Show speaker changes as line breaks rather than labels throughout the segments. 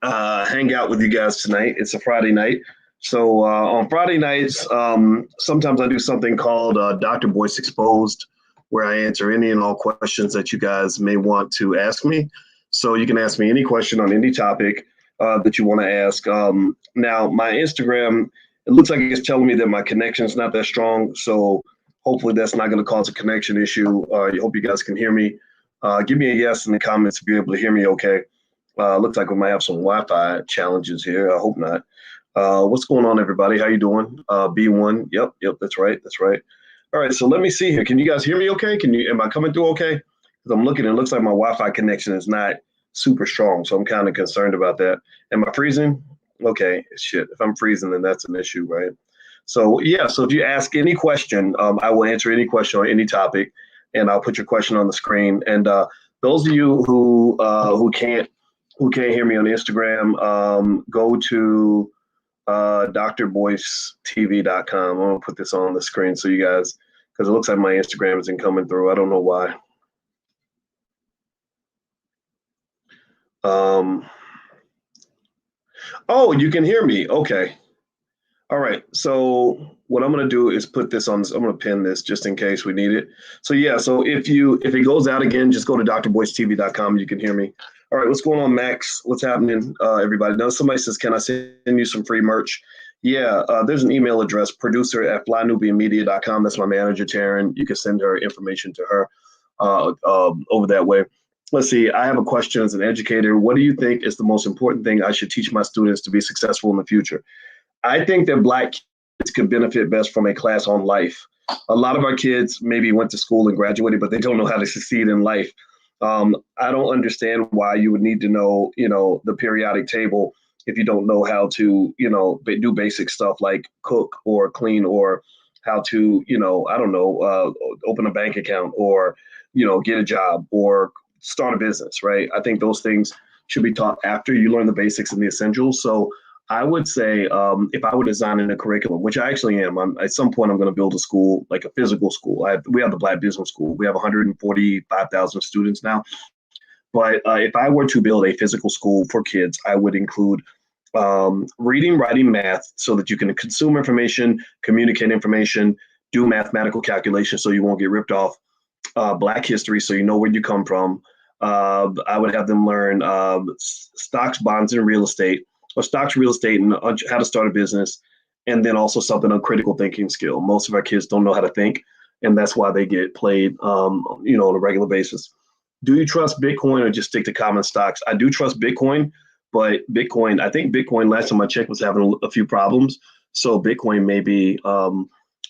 hang out with you guys tonight. It's a Friday night. So on Friday nights, sometimes I do something called Dr. Boyce Exposed, where I answer any and all questions that you guys may want to ask me. So you can ask me any question on any topic that you want to ask. Now, my Instagram, it looks like it's telling me that my connection is not that strong. So hopefully that's not going to cause a connection issue. I hope you guys can hear me. Give me a yes in the comments if you're able to hear me okay. Looks like we might have some Wi-Fi challenges here. I hope not. What's going on, everybody? How you doing? B1. Yep, that's right. That's right. All right, so let me see here. Can you guys hear me okay? Am I coming through okay? Because I'm looking, it looks like my Wi-Fi connection is not super strong, so I'm kind of concerned about that. Am I freezing? Okay, shit. If I'm freezing, then that's an issue, right? So yeah, so if you ask any question, I will answer any question on any topic, and I'll put your question on the screen. And those of you who can't hear me on Instagram, go to drboycetv.com. I'm gonna put this on the screen so you guys, because it looks like my Instagram isn't coming through. I don't know why. Oh, you can hear me. Okay. All right. So what I'm gonna do is put this on. I'm gonna pin this just in case we need it. So yeah. So if it goes out again, just go to drboycetv.com. You can hear me. All right. What's going on, Max? What's happening, everybody? Now somebody says, can I send you some free merch? Yeah. There's an email address, producer@flynubianmedia.com. That's my manager, Taryn. You can send her information to her over that way. Let's see. I have a question as an educator. What do you think is the most important thing I should teach my students to be successful in the future? I think that Black kids could benefit best from a class on life. A lot of our kids maybe went to school and graduated, but they don't know how to succeed in life. I don't understand why you would need to know, the periodic table if you don't know how to, do basic stuff like cook or clean or how to, I don't know, open a bank account or, get a job or start a business, right? I think those things should be taught after you learn the basics and the essentials. So I would say if I were designing a curriculum, which I actually am, at some point I'm going to build a school, like a physical school. We have the Black Business School. We have 145,000 students now. But if I were to build a physical school for kids, I would include reading, writing, math, so that you can consume information, communicate information, do mathematical calculations so you won't get ripped off. Black history, so you know where you come from. I would have them learn stocks, bonds, and real estate, or stocks, real estate, and how to start a business, and then also something on critical thinking skill. Most of our kids don't know how to think, and that's why they get played, on a regular basis. Do you trust Bitcoin or just stick to common stocks? I do trust Bitcoin, but I think Bitcoin, last time I checked, was having a few problems. So Bitcoin may be,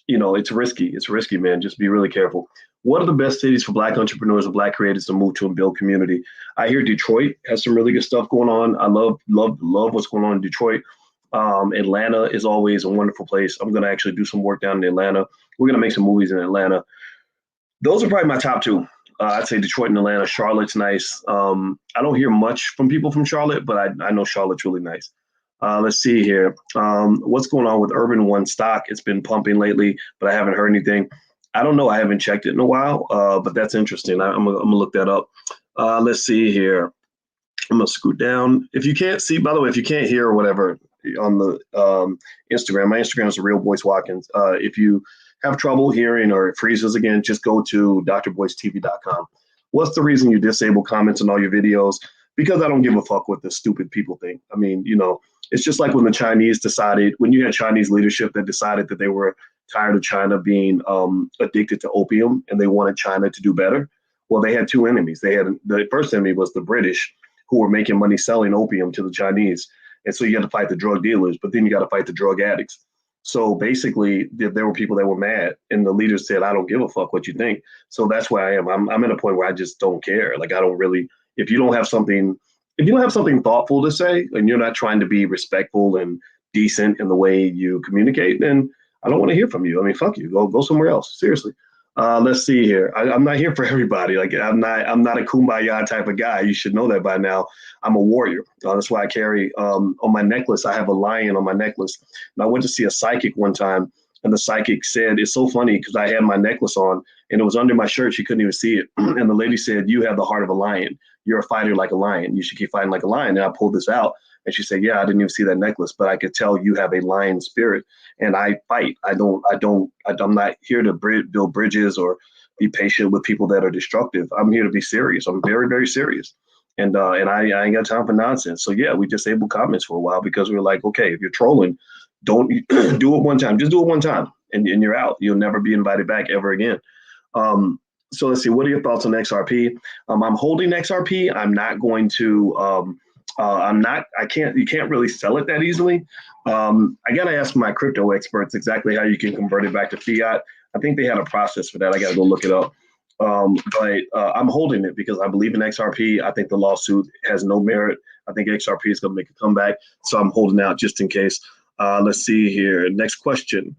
it's risky. It's risky, man. Just be really careful. What are the best cities for Black entrepreneurs and Black creators to move to and build community? I hear Detroit has some really good stuff going on. I love what's going on in Detroit. Atlanta is always a wonderful place. I'm going to actually do some work down in Atlanta. We're going to make some movies in Atlanta. Those are probably my top two. I'd say Detroit and Atlanta. Charlotte's nice. I don't hear much from people from Charlotte, but I know Charlotte's really nice. Let's see here. What's going on with Urban One stock? It's been pumping lately, but I haven't heard anything. I don't know. I haven't checked it in a while, but that's interesting. I'm gonna look that up. Let's see here. I'm gonna scoot down. If you can't see, by the way, if you can't hear or whatever on the Instagram, my Instagram is Real Boyce Watkins. If you have trouble hearing or it freezes again, just go to drboycetv.com. What's the reason you disable comments on all your videos? Because I don't give a fuck what the stupid people think. I mean, it's just like when the Chinese decided, when you had Chinese leadership that decided that they were tired of China being addicted to opium and they wanted China to do better. Well, they had two enemies. The first enemy was the British, who were making money selling opium to the Chinese. And so you had to fight the drug dealers, but then you got to fight the drug addicts. So basically, there were people that were mad, and the leaders said, "I don't give a fuck what you think." So that's where I am. I'm at a point where I just don't care. Like, I don't really. If you don't have something thoughtful to say, and you're not trying to be respectful and decent in the way you communicate, then I don't want to hear from you. I mean, fuck you. Go somewhere else. Seriously. Let's see here. I'm not here for everybody. Like, I'm not a kumbaya type of guy. You should know that by now. I'm a warrior. That's why I carry on my necklace. I have a lion on my necklace. And I went to see a psychic one time, and the psychic said, it's so funny because I had my necklace on and it was under my shirt. She couldn't even see it. And the lady said, "You have the heart of a lion. you're a fighter like a lion. You should keep fighting like a lion. And I pulled this out. And she said, yeah, I didn't even see that necklace, but I could tell you have a lion spirit. And I fight. I'm not here to build bridges or be patient with people that are destructive. I'm here to be serious. I'm very, very serious. And I ain't got time for nonsense. So yeah, we disabled comments for a while because we were like, okay, if you're trolling, don't do it one time. Just do it one time, and you're out. You'll never be invited back ever again. So let's see. What are your thoughts on XRP? I'm holding XRP. I'm not going to. I'm not. I can't. You can't really sell it that easily. I gotta ask my crypto experts exactly how you can convert it back to fiat. I think they had a process for that. I gotta go look it up. But I'm holding it because I believe in XRP. I think the lawsuit has no merit. I think XRP is going to make a comeback. So I'm holding out just in case. Let's see here. Next question.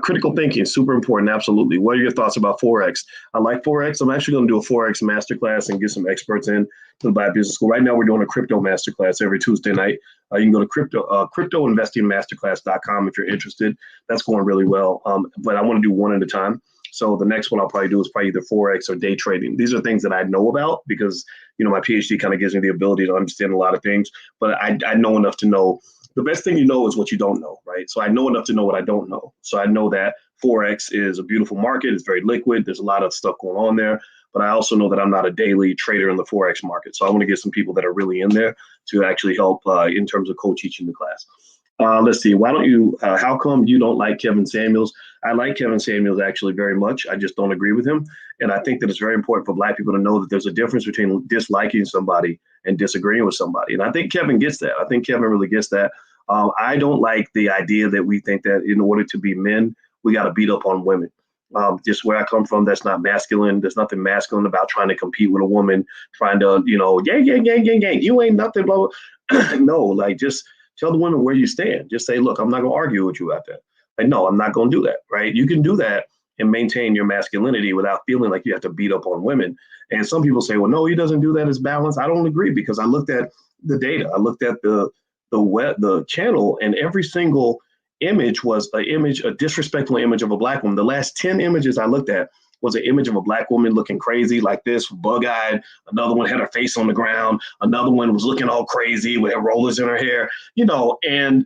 Critical thinking, super important. Absolutely. What are your thoughts about Forex? I like Forex. I'm actually going to do a Forex masterclass and get some experts in to the Black Business School. Right now, we're doing a crypto masterclass every Tuesday night. You can go to cryptoinvestingmasterclass.com if you're interested. That's going really well. But I want to do one at a time. So the next one I'll probably do is probably either Forex or day trading. These are things that I know about because, my PhD kind of gives me the ability to understand a lot of things, but I know enough to know. The best thing you know is what you don't know, right? So I know enough to know what I don't know. So I know that Forex is a beautiful market. It's very liquid. There's a lot of stuff going on there, but I also know that I'm not a daily trader in the Forex market. So I want to get some people that are really in there to actually help in terms of co-teaching the class. Let's see. Why don't you? How come you don't like Kevin Samuels? I like Kevin Samuels actually very much. I just don't agree with him, and I think that it's very important for Black people to know that there's a difference between disliking somebody and disagreeing with somebody. And I think Kevin gets that. I think Kevin really gets that. I don't like the idea that we think that in order to be men, we got to beat up on women. Just where I come from, that's not masculine. There's nothing masculine about trying to compete with a woman, trying to, gang. You ain't nothing, blah, blah. No, like just tell the women where you stand. Just say, look, I'm not going to argue with you about that. Like, no, I'm not going to do that, right? You can do that and maintain your masculinity without feeling like you have to beat up on women. And some people say, well, no, he doesn't do that as balance. I don't agree because I looked at the data. I looked at the channel, and every single image was a disrespectful image of a Black woman. The last 10 images I looked at was an image of a Black woman looking crazy like this, bug-eyed. Another one had her face on the ground. Another one was looking all crazy with rollers in her hair, and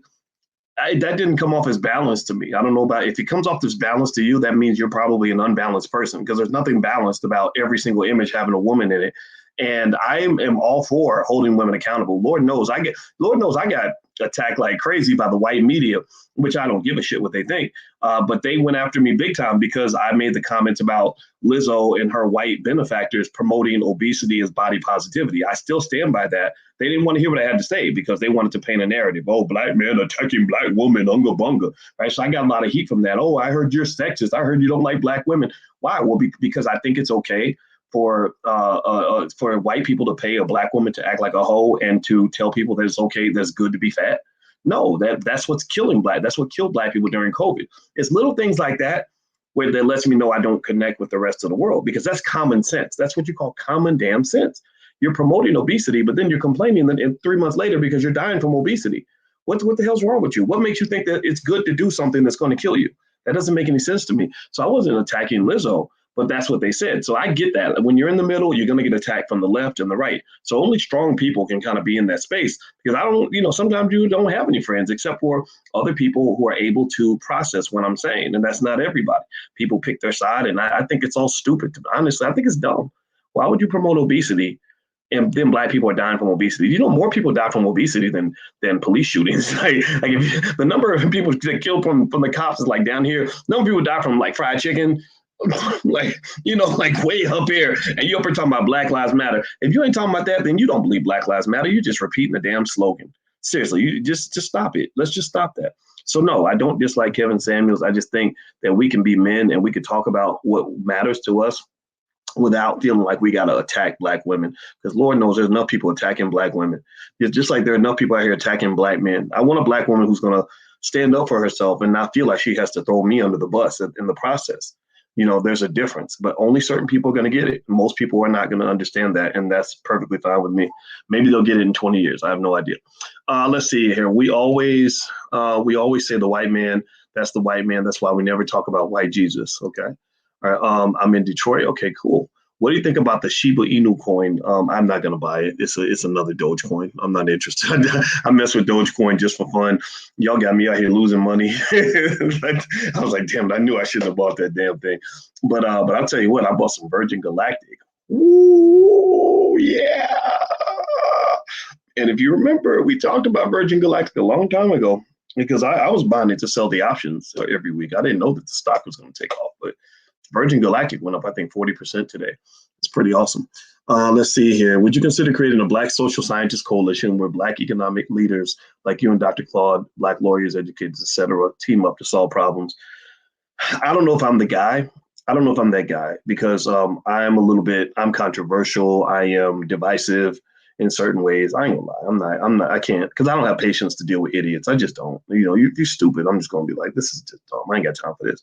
that didn't come off as balanced to me. I don't know about if it comes off as balanced to you, that means you're probably an unbalanced person because there's nothing balanced about every single image having a woman in it. And I am all for holding women accountable. Lord knows I got attacked like crazy by the white media, which I don't give a shit what they think. But they went after me big time because I made the comments about Lizzo and her white benefactors promoting obesity as body positivity. I still stand by that. They didn't want to hear what I had to say because they wanted to paint a narrative. Oh, Black men attacking Black women, unga bunga, right? So I got a lot of heat from that. Oh, I heard you're sexist. I heard you don't like Black women. Why? Well, because I think it's okay for white people to pay a Black woman to act like a hoe and to tell people that it's okay, that's good to be fat. No, that's what's killing that's what killed Black people during COVID. It's little things like that where that lets me know I don't connect with the rest of the world because that's common sense. That's what you call common damn sense. You're promoting obesity, but then you're complaining that 3 months later because you're dying from obesity. What the hell's wrong with you? What makes you think that it's good to do something that's going to kill you? That doesn't make any sense to me. So I wasn't attacking Lizzo, but that's what they said. So I get that. When you're in the middle, you're going to get attacked from the left and the right. So only strong people can kind of be in that space because sometimes you don't have any friends except for other people who are able to process what I'm saying. And that's not everybody. People pick their side. And I think it's all stupid. Honestly, I think it's dumb. Why would you promote obesity? And then Black people are dying from obesity. More people die from obesity than police shootings. The number of people that killed from the cops is like down here. Number of people die from like fried chicken, like way up here. And you up here talking about Black Lives Matter. If you ain't talking about that, then you don't believe Black Lives Matter. You're just repeating the damn slogan. Seriously, you just stop it. Let's just stop that. So no, I don't dislike Kevin Samuels. I just think that we can be men and we can talk about what matters to us without feeling like we got to attack Black women, because Lord knows there's enough people attacking Black women. It's just like there are enough people out here attacking Black men. I want a Black woman who's going to stand up for herself and not feel like she has to throw me under the bus in the process. There's a difference, but only certain people are going to get it. Most people are not going to understand that, and that's perfectly fine with me. Maybe they'll get it in 20 years. I have no idea. Let's see here. We always say the white man. That's the white man. That's why we never talk about white Jesus. Okay. All right, I'm in Detroit. Okay, cool. What do you think about the Shiba Inu coin? I'm not gonna buy it. It's another Dogecoin. I'm not interested. I mess with Dogecoin just for fun. Y'all got me out here losing money. I was like, damn, I knew I shouldn't have bought that damn thing. But I'll tell you what, I bought some Virgin Galactic. Ooh, yeah. And if you remember, we talked about Virgin Galactic a long time ago because I was buying it to sell the options every week. I didn't know that the stock was going to take off, but Virgin Galactic went up, I think, 40% today. It's pretty awesome. Let's see here. Would you consider creating a Black social scientist coalition where Black economic leaders like you and Dr. Claude, Black lawyers, educators, et cetera, team up to solve problems? I don't know if I'm the guy. I don't know if I'm that guy because I'm controversial. I am divisive in certain ways. I ain't gonna lie. I can't, because I don't have patience to deal with idiots. I just don't. You're stupid. I'm just gonna be like, this is just dumb. I ain't got time for this.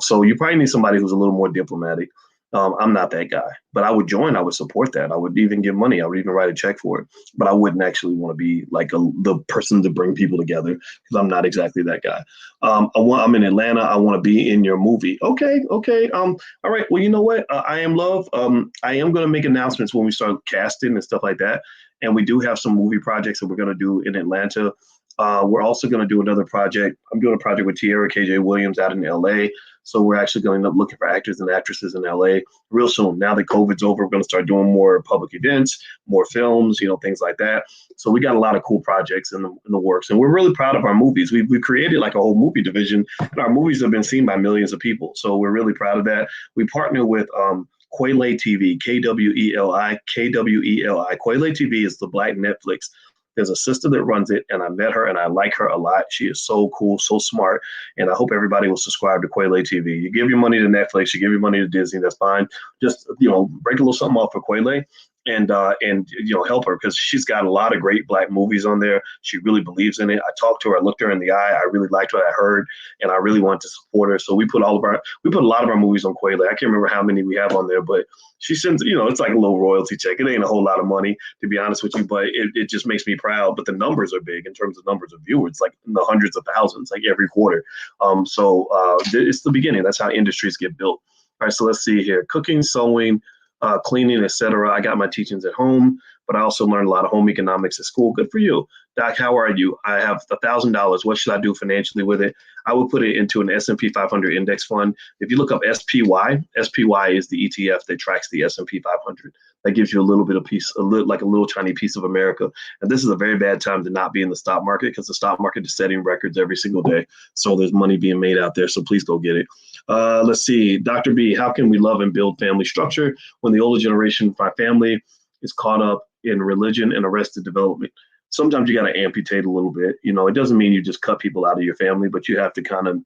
So you probably need somebody who's a little more diplomatic. I'm not that guy, but I would join. I would support that. I would even give money. I would even write a check for it. But I wouldn't actually want to be like the person to bring people together because I'm not exactly that guy. I'm in Atlanta. I want to be in your movie. Okay. All right. Well, you know what? I am Love. I am going to make announcements when we start casting and stuff like that. And we do have some movie projects that we're going to do in Atlanta. We're also going to do another project. I'm doing a project with Tierra KJ Williams out in LA. So we're actually going to end up looking for actors and actresses in LA real soon. Now that COVID's over, we're going to start doing more public events, more films, things like that. So we got a lot of cool projects in the works, and we're really proud of our movies. We created like a whole movie division, and our movies have been seen by millions of people. So we're really proud of that. We partner with Kweli TV, KWELI. Kweli TV is the Black Netflix. There's a sister that runs it, and I met her, and I like her a lot. She is so cool, so smart, and I hope everybody will subscribe to Kweli TV. You give your money to Netflix, you give your money to Disney, that's fine. Just break a little something off for Kweli, and help her because she's got a lot of great Black movies on there. She really believes in it. I talked to her, I looked her in the eye, I really liked what I heard, and I really wanted to support her. So we put a lot of our movies on Kweli. I can't remember how many we have on there, but she sends, it's like a little royalty check. It ain't a whole lot of money, to be honest with you, but it just makes me proud. But the numbers are big in terms of numbers of viewers, like in the hundreds of thousands, like every quarter. It's the beginning. That's how industries get built. All right, so let's see here. Cooking, sewing, cleaning, etc. I got my teachings at home, but I also learned a lot of home economics at school. Good for you. Doc, how are you? I have $1,000. What should I do financially with it? I would put it into an S&P 500 index fund. If you look up SPY is the ETF that tracks the S&P 500. That gives you a little bit of like a little tiny piece of America. And this is a very bad time to not be in the stock market because the stock market is setting records every single day. So there's money being made out there. So please go get it. Let's see. Dr. B, how can we love and build family structure when the older generation, my family, is caught up in religion and arrested development? Sometimes you got to amputate a little bit. It doesn't mean you just cut people out of your family, but you have to kind of,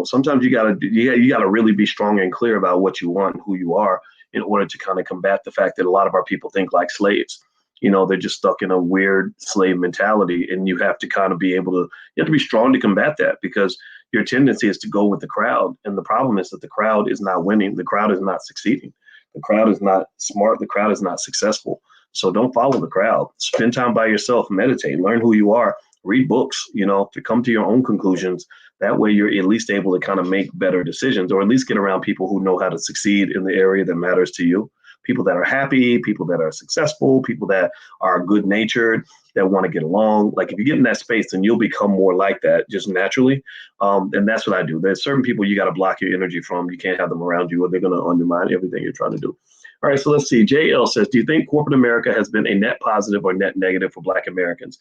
sometimes you got to really be strong and clear about what you want and who you are in order to kind of combat the fact that a lot of our people think like slaves. They're just stuck in a weird slave mentality, and you have to kind of you have to be strong to combat that because your tendency is to go with the crowd. And the problem is that the crowd is not winning. The crowd is not succeeding. The crowd is not smart. The crowd is not successful. So don't follow the crowd. Spend time by yourself, meditate, learn who you are, read books, to come to your own conclusions. That way you're at least able to kind of make better decisions, or at least get around people who know how to succeed in the area that matters to you. People that are happy, people that are successful, people that are good natured, that want to get along. Like if you get in that space, then you'll become more like that just naturally. And that's what I do. There's certain people you got to block your energy from. You can't have them around you or they're going to undermine everything you're trying to do. All right, so let's see. JL says, do you think corporate America has been a net positive or net negative for Black Americans?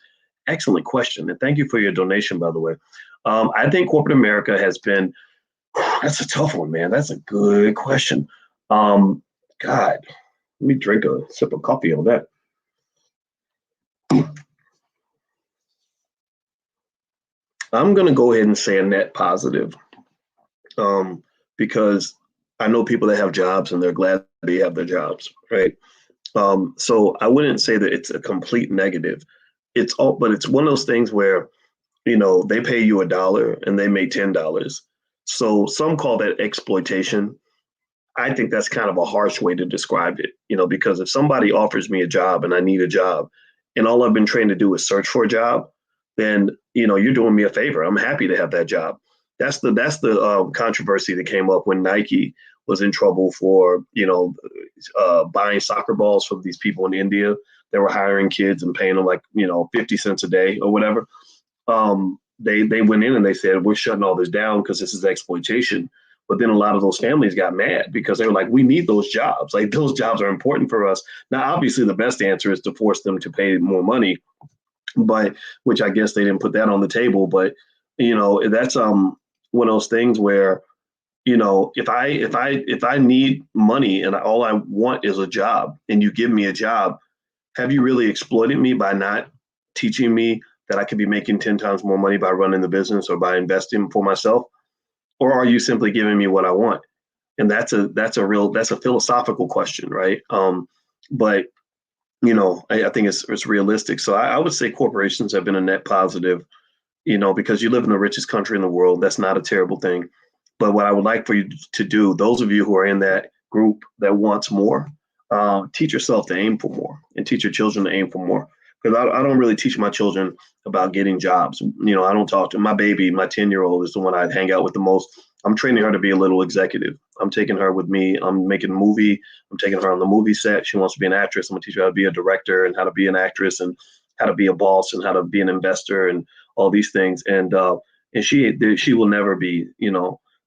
Excellent question. And thank you for your donation, by the way. I think corporate America has been, that's a tough one, man. That's a good question. God, let me drink a sip of coffee on that. I'm going to go ahead and say a net positive because I know people that have jobs and they're glad they have their jobs, right? So I wouldn't say that it's a complete negative. But it's one of those things where, they pay you $1 and they make $10. So some call that exploitation. I think that's kind of a harsh way to describe it, because if somebody offers me a job and I need a job and all I've been trained to do is search for a job, then, you're doing me a favor. I'm happy to have that job. That's the controversy that came up when Nike was in trouble for, buying soccer balls from these people in India that were hiring kids and paying them like, 50 cents a day or whatever. They went in and they said, we're shutting all this down because this is exploitation. But then a lot of those families got mad because they were like, we need those jobs. Like, those jobs are important for us. Now, obviously, the best answer is to force them to pay more money, but which I guess they didn't put that on the table. But, that's one of those things where, if I need money and all I want is a job and you give me a job, have you really exploited me by not teaching me that I could be making 10 times more money by running the business or by investing for myself? Or are you simply giving me what I want? And that's a philosophical question, right? But I think it's realistic. So I would say corporations have been a net positive, because you live in the richest country in the world. That's not a terrible thing. But what I would like for you to do, those of you who are in that group that wants more, teach yourself to aim for more and teach your children to aim for more. Because I don't really teach my children about getting jobs. I don't talk to my baby. My 10-year-old is the one I hang out with the most. I'm training her to be a little executive. I'm taking her with me. I'm making a movie. I'm taking her on the movie set. She wants to be an actress. I'm gonna teach her how to be a director and how to be an actress and how to be a boss and how to be an investor and all these things. And she will never be,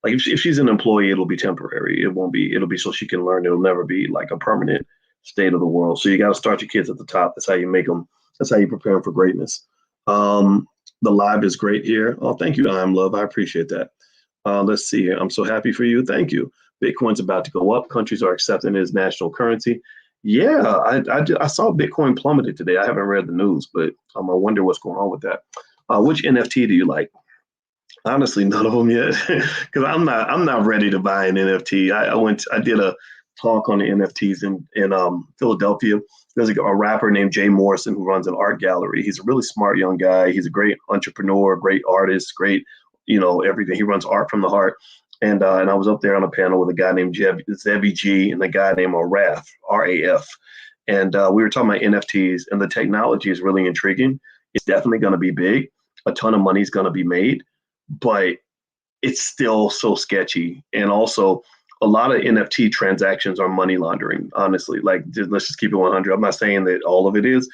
like if she's an employee, it'll be temporary. It'll be so she can learn. It'll never be like a permanent state of the world. So you got to start your kids at the top. That's how you make them. That's how you prepare them for greatness. The live is great here. Oh, thank you, I'm Love. I appreciate that. Let's see here. I'm so happy for you. Thank you. Bitcoin's about to go up. Countries are accepting it as national currency. Yeah, I saw Bitcoin plummeted today. I haven't read the news, but I wonder what's going on with that. Which NFT do you like? Honestly, none of them yet, because I'm not ready to buy an NFT. I did a talk on the NFTs in Philadelphia. There's a rapper named Jay Morrison who runs an art gallery. He's a really smart young guy. He's a great entrepreneur, great artist, great, everything. He runs art from the heart. And I was up there on a panel with a guy named Zevi G and a guy named Raf, R-A-F. And we were talking about NFTs, and the technology is really intriguing. It's definitely going to be big. A ton of money is going to be made, but it's still so sketchy. And also, a lot of NFT transactions are money laundering, honestly. Like, let's just keep it 100. I'm not saying that all of it is,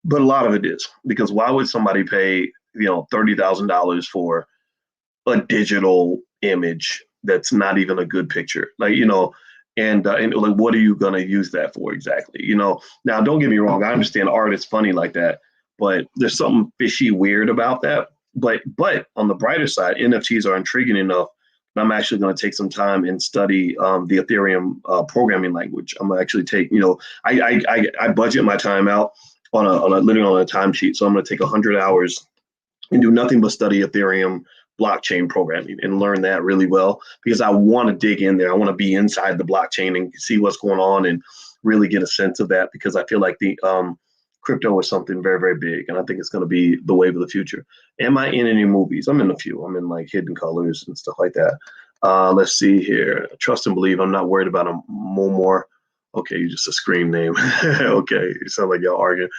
but a lot of it is. Because why would somebody pay, $30,000 for a digital image that's not even a good picture? Like, and like, what are you going to use that for exactly? Now, don't get me wrong. I understand art is funny like that, but there's something fishy weird about that. But on the brighter side, NFTs are intriguing enough. I'm actually going to take some time and study the Ethereum programming language. I'm going to actually take, I budget my time out literally on a timesheet. So I'm going to take 100 hours and do nothing but study Ethereum blockchain programming and learn that really well, because I want to dig in there. I want to be inside the blockchain and see what's going on and really get a sense of that, because I feel like the crypto is something very, very big, and I think it's going to be the wave of the future. Am I in any movies? I'm in a few. I'm in like Hidden Colors and stuff like that. Let's see here. Trust and Believe. I'm not worried about a more. Okay, you just a screen name. Okay, you sound like y'all arguing.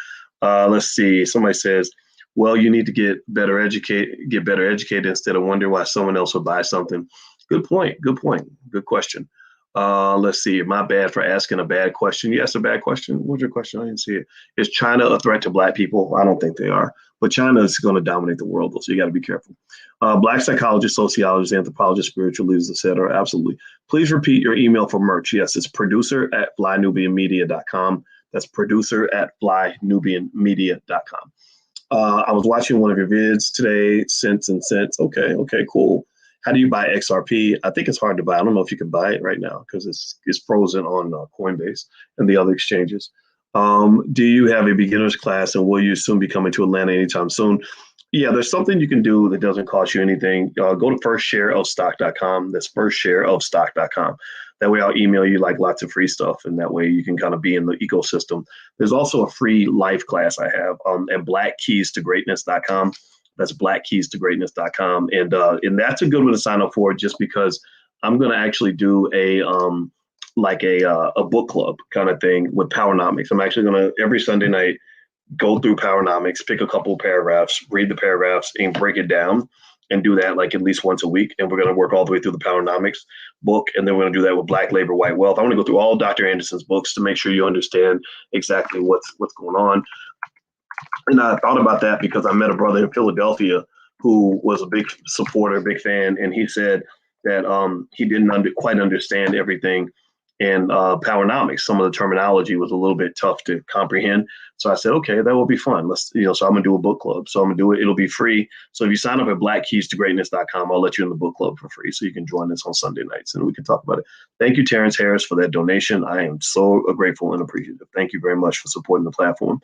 Let's see. Somebody says, well, you need to get better educated instead of wondering why someone else would buy something. Good point. Good question. Let's see. My bad for asking a bad question. Yes, a bad question. What's your question? I didn't see it. Is China a threat to Black people? I don't think they are. But China is going to dominate the world, though, so you got to be careful. Black psychologists, sociologists, anthropologists, spiritual leaders, etc. Absolutely. Please repeat your email for merch. Yes, it's producer@flynubianmedia.com. That's producer@flynubianmedia.com. I was watching one of your vids today, Sense and Sense. Okay, cool. How do you buy XRP? I think it's hard to buy. I don't know if you can buy it right now because it's frozen on Coinbase and the other exchanges. Do you have a beginner's class, and will you soon be coming to Atlanta anytime soon? Yeah, there's something you can do that doesn't cost you anything. Go to firstshareofstock.com. That's firstshareofstock.com. That way I'll email you like lots of free stuff, and that way you can kind of be in the ecosystem. There's also a free life class I have at blackkeystogreatness.com. That's blackkeystogreatness.com. And that's a good one to sign up for, just because I'm going to actually do a book club kind of thing with Powernomics. I'm actually going to every Sunday night go through Powernomics, pick a couple of paragraphs, read the paragraphs, and break it down and do that like at least once a week. And we're going to work all the way through the Powernomics book. And then we're going to do that with Black Labor, White Wealth. I want to go through all Dr. Anderson's books to make sure you understand exactly what's going on. And I thought about that because I met a brother in Philadelphia who was a big supporter, big fan. And he said that he didn't quite understand everything in Powernomics. Some of the terminology was a little bit tough to comprehend. So I said, okay, that will be fun. Let's, so I'm gonna do a book club. So I'm gonna do it. It'll be free. So if you sign up at blackkeystogreatness.com, I'll let you in the book club for free. So you can join us on Sunday nights and we can talk about it. Thank you, Terrence Harris, for that donation. I am so grateful and appreciative. Thank you very much for supporting the platform.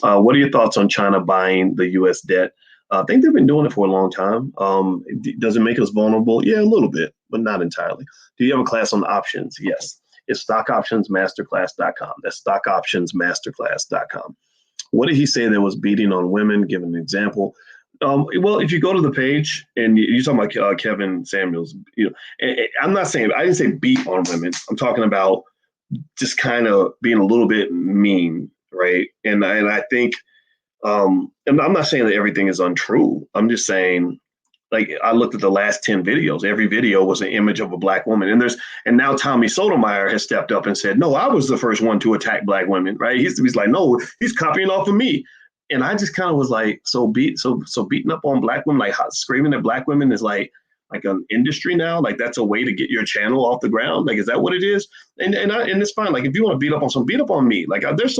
What are your thoughts on China buying the U.S. debt? I think they've been doing it for a long time. Does it make us vulnerable? Yeah, a little bit, but not entirely. Do you have a class on options? Yes. It's stockoptionsmasterclass.com. That's stockoptionsmasterclass.com. What did he say that was beating on women? Give an example. Well, if you go to the page and you're talking about Kevin Samuels, I'm not saying, I didn't say beat on women. I'm talking about just kind of being a little bit mean, right? And I think, and I'm not saying that everything is untrue. I'm just saying, like, I looked at the last 10 videos. Every video was an image of a Black woman. And now Tommy Sotomayor has stepped up and said, no, I was the first one to attack Black women, right? He's like, no, he's copying off of me. And I just kind of was like, so beating up on Black women, like screaming at Black women is like an industry now. Like that's a way to get your channel off the ground. Like, is that what it is? And it's fine. Like if you want to beat up on some, beat up on me. Like there's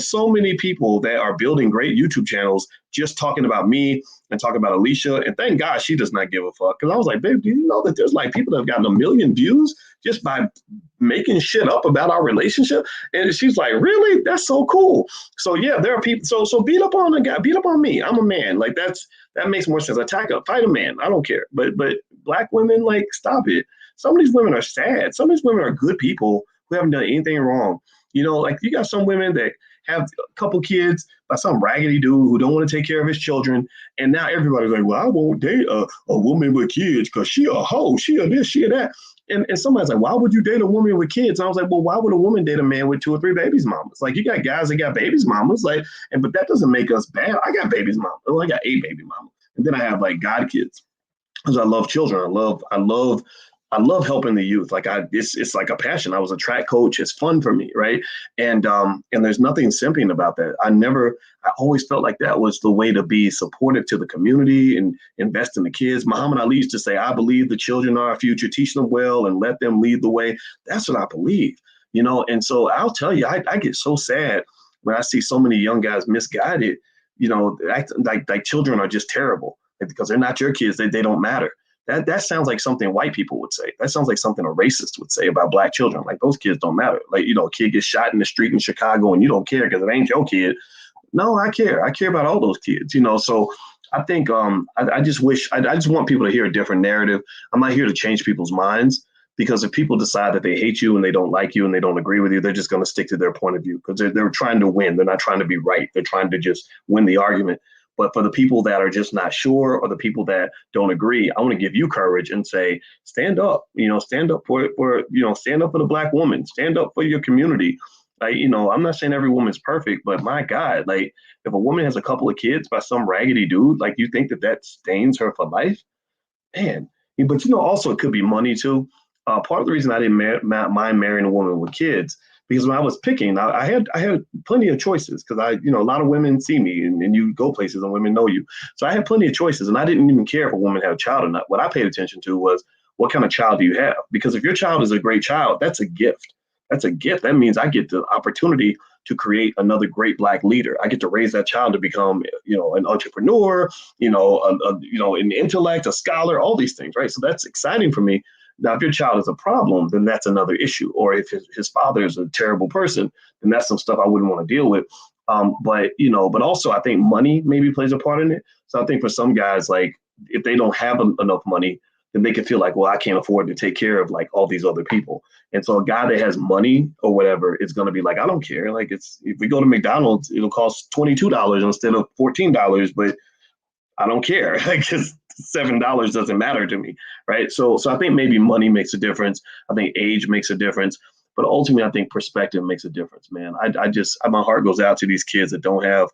so many people that are building great YouTube channels just talking about me and talking about Alicia. And thank God she does not give a fuck. Cause I was like, babe, do you know that there's like people that have gotten 1 million views just by making shit up about our relationship? And she's like, really? That's so cool. So yeah, there are people. So beat up on a guy, beat up on me. I'm a man. Like that makes more sense. Fight a man. I don't care. But Black women, like, stop it. Some of these women are sad. Some of these women are good people who haven't done anything wrong. Like you got some women that have a couple kids by some raggedy dude who don't want to take care of his children. And now everybody's like, well, I won't date a woman with kids because she a hoe, she a this, she a that. And somebody's like, why would you date a woman with kids? And I was like, well, why would a woman date a man with 2 or 3 babies mamas? Like, you got guys that got babies mamas, like, but that doesn't make us bad. I got babies mamas. I got 8 baby mamas. And then I have like god kids because I love children. I love helping the youth. Like it's like a passion. I was a track coach. It's fun for me, right? And there's nothing simping about that. I always felt like that was the way to be supportive to the community and invest in the kids. Muhammad Ali used to say, I believe the children are our future, teach them well and let them lead the way. That's what I believe, And so I'll tell you, I get so sad when I see so many young guys misguided, like children are just terrible because they're not your kids. They don't matter. That sounds like something white people would say. That sounds like something a racist would say about Black children. Like, those kids don't matter. Like, a kid gets shot in the street in Chicago and you don't care because it ain't your kid. No, I care. I care about all those kids, So I think I just want people to hear a different narrative. I'm not here to change people's minds, because if people decide that they hate you and they don't like you and they don't agree with you, they're just going to stick to their point of view because they're trying to win. They're not trying to be right. They're trying to just win the argument. But for the people that are just not sure, or the people that don't agree, I want to give you courage and say, stand up, stand up for stand up for the Black woman, stand up for your community. Like, I'm not saying every woman's perfect, but my God, like, if a woman has a couple of kids by some raggedy dude, like, you think that stains her for life? Man. But, also it could be money too. Part of the reason I didn't mind marrying a woman with kids, because when I was picking, I had plenty of choices, because a lot of women see me and you go places and women know you. So I had plenty of choices, and I didn't even care if a woman had a child or not. What I paid attention to was, what kind of child do you have? Because if your child is a great child, that's a gift. That's a gift. That means I get the opportunity to create another great Black leader. I get to raise that child to become, an entrepreneur, an intellect, a scholar, all these things, right? So that's exciting for me. Now, if your child is a problem, then that's another issue. Or if his father is a terrible person, then that's some stuff I wouldn't want to deal with. But also I think money maybe plays a part in it. So I think for some guys, like, if they don't have enough money, then they can feel like, well, I can't afford to take care of like all these other people. And so a guy that has money or whatever is going to be like, I don't care. Like, if we go to McDonald's, it'll cost $22 instead of $14, but I don't care. Like, $7 doesn't matter to me, right? So I think maybe money makes a difference. I think age makes a difference, but ultimately I think perspective makes a difference, man. My heart goes out to these kids that don't have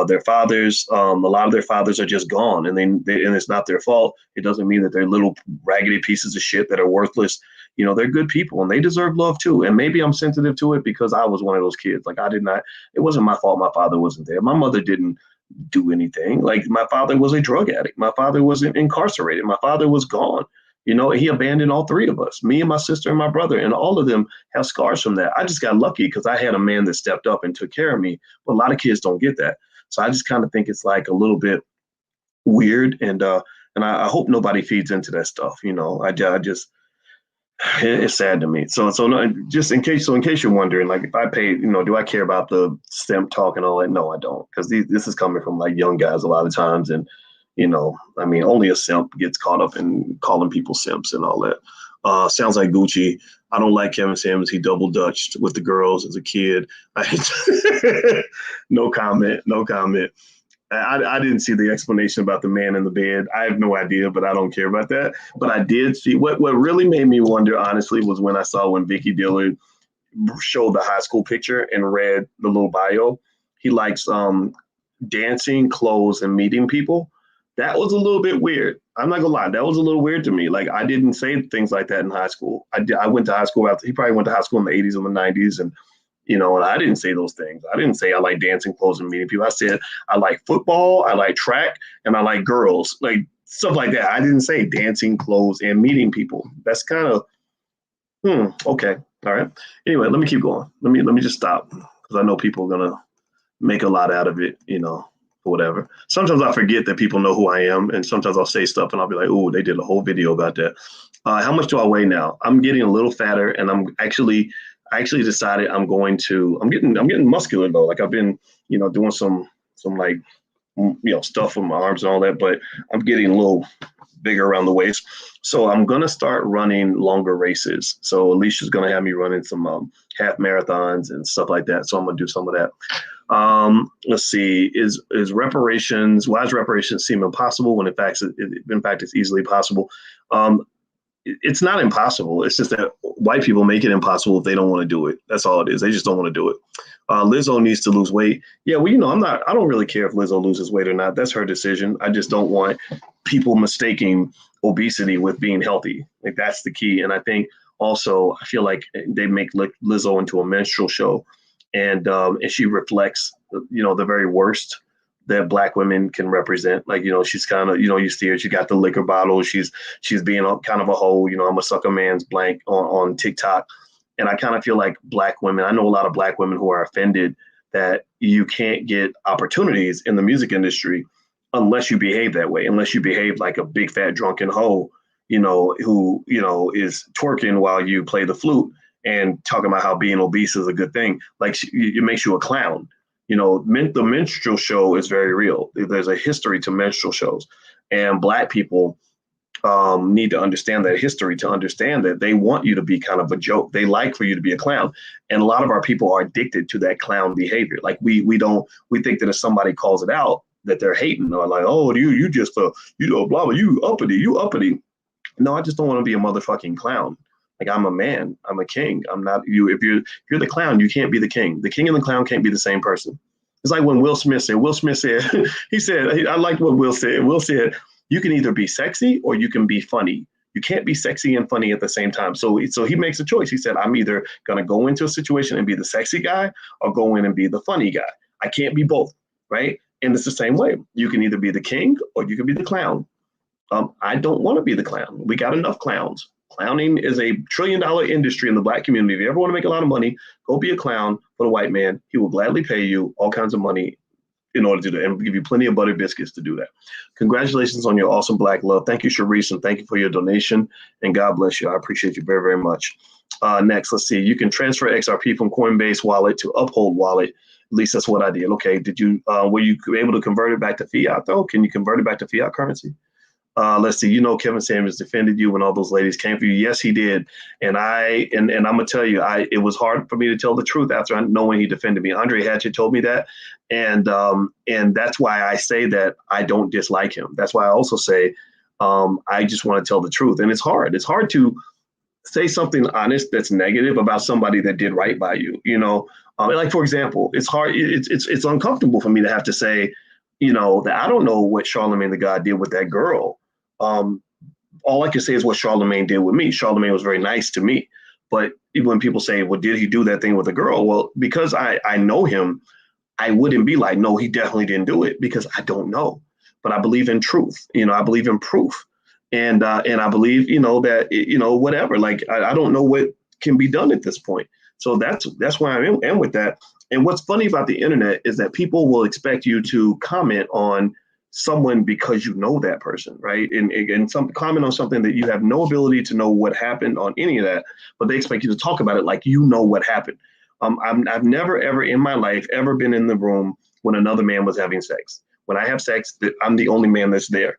their fathers. A lot of their fathers are just gone, and and it's not their fault. It doesn't mean that they're little raggedy pieces of shit that are worthless. They're good people and they deserve love too. And maybe I'm sensitive to it because I was one of those kids. Like, I did not. It wasn't my fault. My father wasn't there. My mother didn't do anything. Like, my father was a drug addict. My father was incarcerated. My father was gone. He abandoned all three of us, me and my sister and my brother, and all of them have scars from that. I just got lucky because I had a man that stepped up and took care of me. But a lot of kids don't get that. So I just kind of think it's like a little bit weird, and I hope nobody feeds into that stuff. I just it's sad to me. So no, just in case you're wondering, like, if I pay, do I care about the simp talk and all that? No, I don't, because this is coming from like young guys a lot of times, and I mean, only a simp gets caught up in calling people simps and all that. Sounds like Gucci. I don't like Kevin Samuels. He double dutched with the girls as a kid. No comment. No comment. I didn't see the explanation about the man in the bed. I have no idea, but I don't care about that. But I did see what really made me wonder, honestly, was when Vicky Dillard showed the high school picture and read the little bio. He likes dancing, clothes, and meeting people. That was a little bit weird. I'm not gonna lie, that was a little weird to me. Like, I didn't say things like that in high school. I went to high school after he probably went to high school in the 80s and the 90s, and and I didn't say those things. I didn't say I like dancing, clothes, and meeting people. I said I like football, I like track, and I like girls, like stuff like that. I didn't say dancing, clothes, and meeting people. That's kind of okay, all right. Anyway, let me keep going. Let me just stop because I know people are gonna make a lot out of it, or whatever. Sometimes I forget that people know who I am, and sometimes I'll say stuff and I'll be like, "Oh, they did a whole video about that." How much do I weigh now? I'm getting a little fatter, and I actually decided I'm getting muscular though. Like, I've been, doing some like, stuff with my arms and all that, but I'm getting a little bigger around the waist. So I'm going to start running longer races. So Alicia's going to have me running some half marathons and stuff like that. So I'm going to do some of that. Let's see, why does reparations seem impossible when in fact it's easily possible? It's not impossible. It's just that white people make it impossible if they don't want to do it. That's all it is. They just don't want to do it. Lizzo needs to lose weight. Yeah, well, I don't really care if Lizzo loses weight or not. That's her decision. I just don't want people mistaking obesity with being healthy. Like, that's the key. And I think also, I feel like they make Lizzo into a minstrel show, and she reflects, the very worst that Black women can represent. Like, she's kind of, you see her, she got the liquor bottle. She's being kind of a hoe, I'm a sucker man's blank on TikTok. And I kind of feel like Black women, I know a lot of Black women who are offended that you can't get opportunities in the music industry unless you behave that way, unless you behave like a big fat drunken hoe, who, is twerking while you play the flute and talking about how being obese is a good thing. Like, it makes you a clown. The minstrel show is very real. There's a history to minstrel shows, and Black people need to understand that history to understand that they want you to be kind of a joke. They like for you to be a clown, and a lot of our people are addicted to that clown behavior. Like, we think that if somebody calls it out, that they're hating, or like, oh, you just blah blah, you uppity. No, I just don't want to be a motherfucking clown. Like, I'm a man. I'm a king. I'm not you. If you're the clown, you can't be the king. The king and the clown can't be the same person. It's like when Will Smith said, he said, I like what Will said. Will said, you can either be sexy or you can be funny. You can't be sexy and funny at the same time. So he makes a choice. He said, I'm either going to go into a situation and be the sexy guy or go in and be the funny guy. I can't be both, right? And it's the same way. You can either be the king or you can be the clown. I don't want to be the clown. We got enough clowns. Clowning is a $1 trillion industry in the Black community. If you ever want to make a lot of money, go be a clown for the white man. He will gladly pay you all kinds of money in order to do that, and give you plenty of butter biscuits to do that. Congratulations on your awesome Black love. Thank you, Sharice, and thank you for your donation, and God bless you. I appreciate you very, very much. Next, let's see. You can transfer XRP from Coinbase wallet to Uphold wallet. At least that's what I did. Okay, were you able to convert it back to fiat though? Can you convert it back to fiat currency? Let's see, Kevin Samuels defended you when all those ladies came for you. Yes, he did. And I'm gonna tell you, it was hard for me to tell the truth after knowing he defended me. Andre Hatchett told me that. And that's why I say that I don't dislike him. That's why I also say I just want to tell the truth. And it's hard. It's hard to say something honest that's negative about somebody that did right by you. Like for example, it's hard. It's uncomfortable for me to have to say, that I don't know what Charlemagne the God did with that girl. Um, all I can say is what Charlemagne did with me. Charlemagne was very nice to me. But when people say, well, did he do that thing with a girl? Well, because I know him, I wouldn't be like, no, he definitely didn't do it because I don't know. But I believe in truth. I believe in proof. And I believe, that, whatever. Like, I don't know what can be done at this point. So that's where I am with that. And what's funny about the internet is that people will expect you to comment on someone because you know that person, right? And some comment on something that you have no ability to know what happened on any of that, but they expect you to talk about it like you know what happened. I've never ever in my life ever been in the room when another man was having sex. When I have sex, I'm the only man that's there.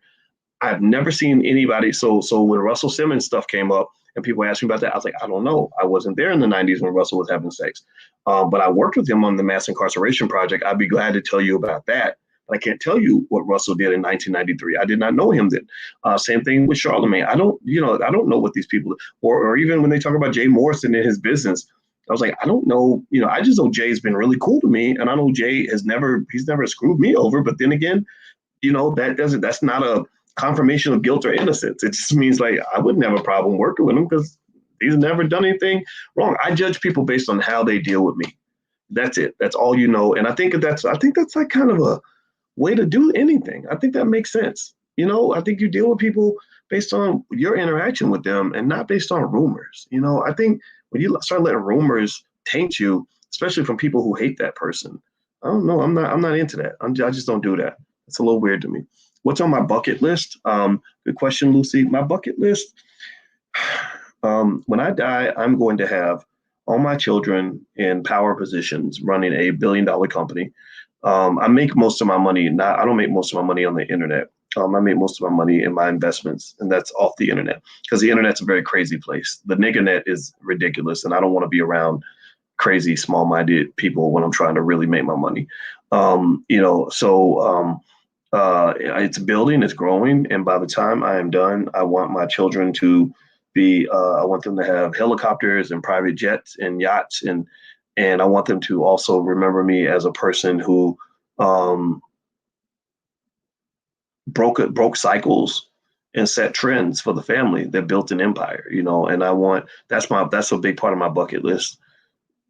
I've never seen anybody. So when Russell Simmons stuff came up and people asked me about that, I was like, I don't know. I wasn't there in the 90s when Russell was having sex. But I worked with him on the mass incarceration project. I'd be glad to tell you about that. But I can't tell you what Russell did in 1993. I did not know him then. Same thing with Charlemagne. I don't know what these people, or even when they talk about Jay Morrison and his business, I was like, I don't know. I just know Jay's been really cool to me. And I know Jay he's never screwed me over. But then again, that's not a confirmation of guilt or innocence. It just means like I wouldn't have a problem working with him because he's never done anything wrong. I judge people based on how they deal with me. That's it. That's all you know. And I think that's like kind of a way to do anything. I think that makes sense. I think you deal with people based on your interaction with them and not based on rumors. I think when you start letting rumors taint you, especially from people who hate that person, I don't know. I'm not into that. I just don't do that. It's a little weird to me. What's on my bucket list? Good question, Lucy. My bucket list. When I die, I'm going to have all my children in power positions running a billion-dollar company. I make most of my money. I don't make most of my money on the internet. I make most of my money in my investments, and that's off the internet because the internet's a very crazy place. The nigger net is ridiculous, and I don't want to be around crazy, small-minded people when I'm trying to really make my money. It's building, it's growing, and by the time I am done, I want my children to I want them to have helicopters and private jets and yachts, and I want them to also remember me as a person who um, broke cycles and set trends for the family that built an empire, and that's a big part of my bucket list.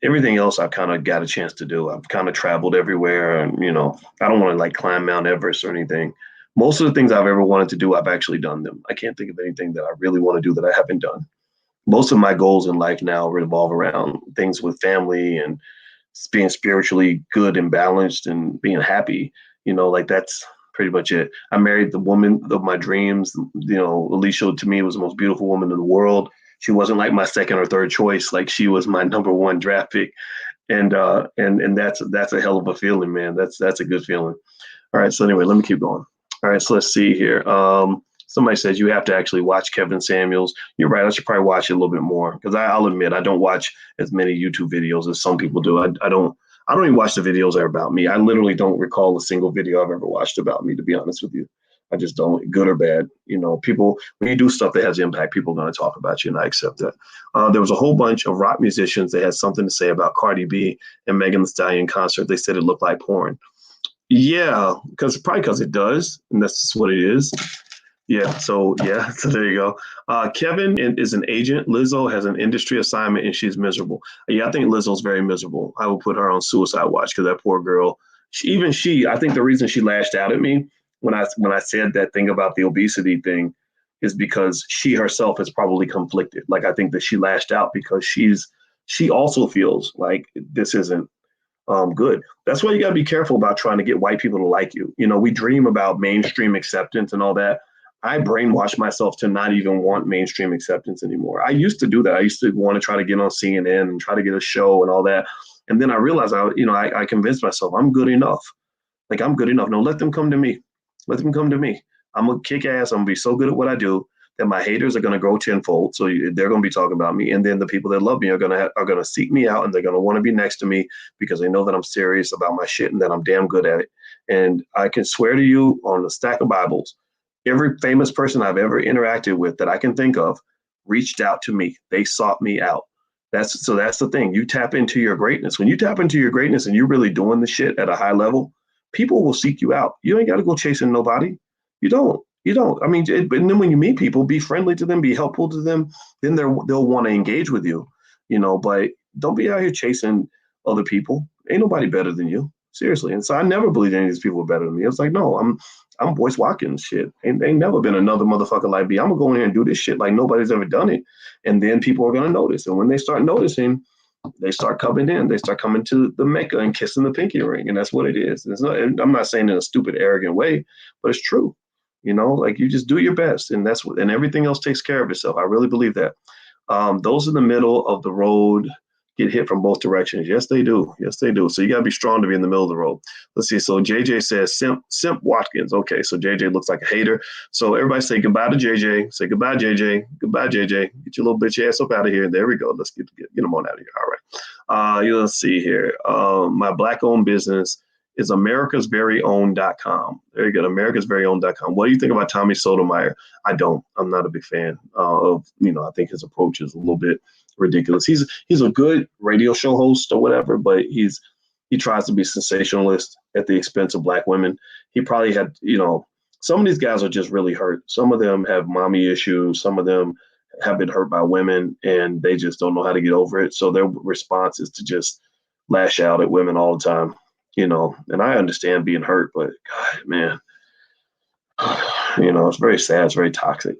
Everything else I've kind of got a chance to do. I've kind of traveled everywhere, and I don't want to like climb Mount Everest or anything. Most of the things I've ever wanted to do, I've actually done them. I can't think of anything that I really want to do that I haven't done. Most of my goals in life now revolve around things with family and being spiritually good and balanced and being happy. Like that's pretty much it. I married the woman of my dreams. Alicia to me was the most beautiful woman in the world. She wasn't like my second or third choice. Like she was my number one draft pick. And that's a hell of a feeling, man. That's a good feeling. All right. So anyway, let me keep going. All right. So let's see here. Somebody says you have to actually watch Kevin Samuels. You're right. I should probably watch it a little bit more because I'll admit I don't watch as many YouTube videos as some people do. I don't even watch the videos that are about me. I literally don't recall a single video I've ever watched about me, to be honest with you. I just don't, good or bad. People, when you do stuff that has impact, people are going to talk about you, and I accept that. There was a whole bunch of rock musicians that had something to say about Cardi B and Megan Thee Stallion concert. They said it looked like porn. Yeah, probably because it does, and that's just what it is. Yeah, so there you go. Kevin is an agent. Lizzo has an industry assignment, and she's miserable. Yeah, I think Lizzo's very miserable. I will put her on suicide watch because that poor girl. I think the reason she lashed out at me when I said that thing about the obesity thing is because she herself is probably conflicted. Like I think that she lashed out because she also feels like this isn't good. That's why you got to be careful about trying to get white people to like you. We dream about mainstream acceptance and all that. I brainwashed myself to not even want mainstream acceptance anymore. I used to do that. I used to want to try to get on CNN and try to get a show and all that. And then I realized I convinced myself I'm good enough. Like I'm good enough. No, let them come to me. Let them come to me. I'm gonna kick ass. I'm gonna be so good at what I do that my haters are gonna grow tenfold. So they're gonna be talking about me, and then the people that love me are gonna seek me out, and they're gonna want to be next to me because they know that I'm serious about my shit and that I'm damn good at it. And I can swear to you on a stack of Bibles, every famous person I've ever interacted with that I can think of reached out to me. They sought me out. That's the thing. You tap into your greatness. When you tap into your greatness and you're really doing the shit at a high level, people will seek you out. You ain't got to go chasing nobody. You don't. You don't. I mean, and then when you meet people, be friendly to them, be helpful to them. Then they'll want to engage with you. But don't be out here chasing other people. Ain't nobody better than you. Seriously. And so I never believed any of these people were better than me. It's like, no, I'm Boyce Watkins shit. Ain't never been another motherfucker like me. I'm gonna go in here and do this shit like nobody's ever done it. And then people are gonna notice. And when they start noticing, they start coming in. They start coming to the Mecca and kissing the pinky ring. And that's what it is. I'm not saying in a stupid, arrogant way, but it's true. Like you just do your best, and and everything else takes care of itself. I really believe that. Those in the middle of the road get hit from both directions. Yes, they do. Yes, they do. So you got to be strong to be in the middle of the road. Let's see. So JJ says Simp Watkins. Okay, so JJ looks like a hater. So everybody say goodbye to JJ. Say goodbye, JJ. Goodbye, JJ. Get your little bitch ass up out of here. There we go. Let's get them on out of here. All right. Let's see here. My black-owned business is americasveryown.com. There you go, americasveryown.com. What do you think about Tommy Sotomayor? I don't. I'm not a big fan of, I think his approach is a little bit ridiculous. He's a good radio show host or whatever, but he tries to be sensationalist at the expense of black women. He probably had, some of these guys are just really hurt. Some of them have mommy issues. Some of them have been hurt by women and they just don't know how to get over it. So their response is to just lash out at women all the time. And I understand being hurt, but God, man, it's very sad. It's very toxic.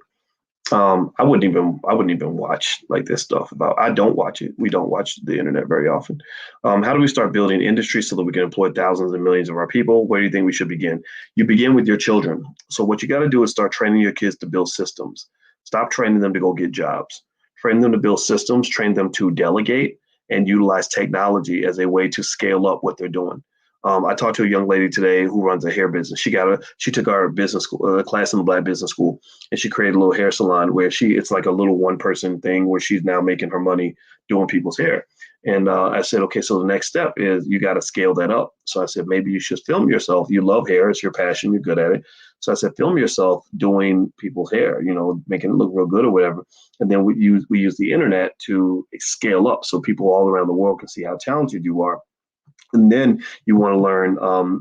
I wouldn't even watch like this stuff I don't watch it. We don't watch the internet very often. How do we start building industry so that we can employ thousands and millions of our people? Where do you think we should begin? You begin with your children. So what you got to do is start training your kids to build systems. Stop training them to go get jobs. Train them to build systems, train them to delegate and utilize technology as a way to scale up what they're doing. I talked to a young lady today who runs a hair business. She took our business school class in the Black Business School, and she created a little hair salon where it's like a little one-person thing where she's now making her money doing people's hair. And I said, okay, so the next step is you got to scale that up. So I said, maybe you should film yourself. You love hair; it's your passion. You're good at it. So I said, film yourself doing people's hair, making it look real good or whatever. And then we use the internet to scale up so people all around the world can see how talented you are. And then you want to learn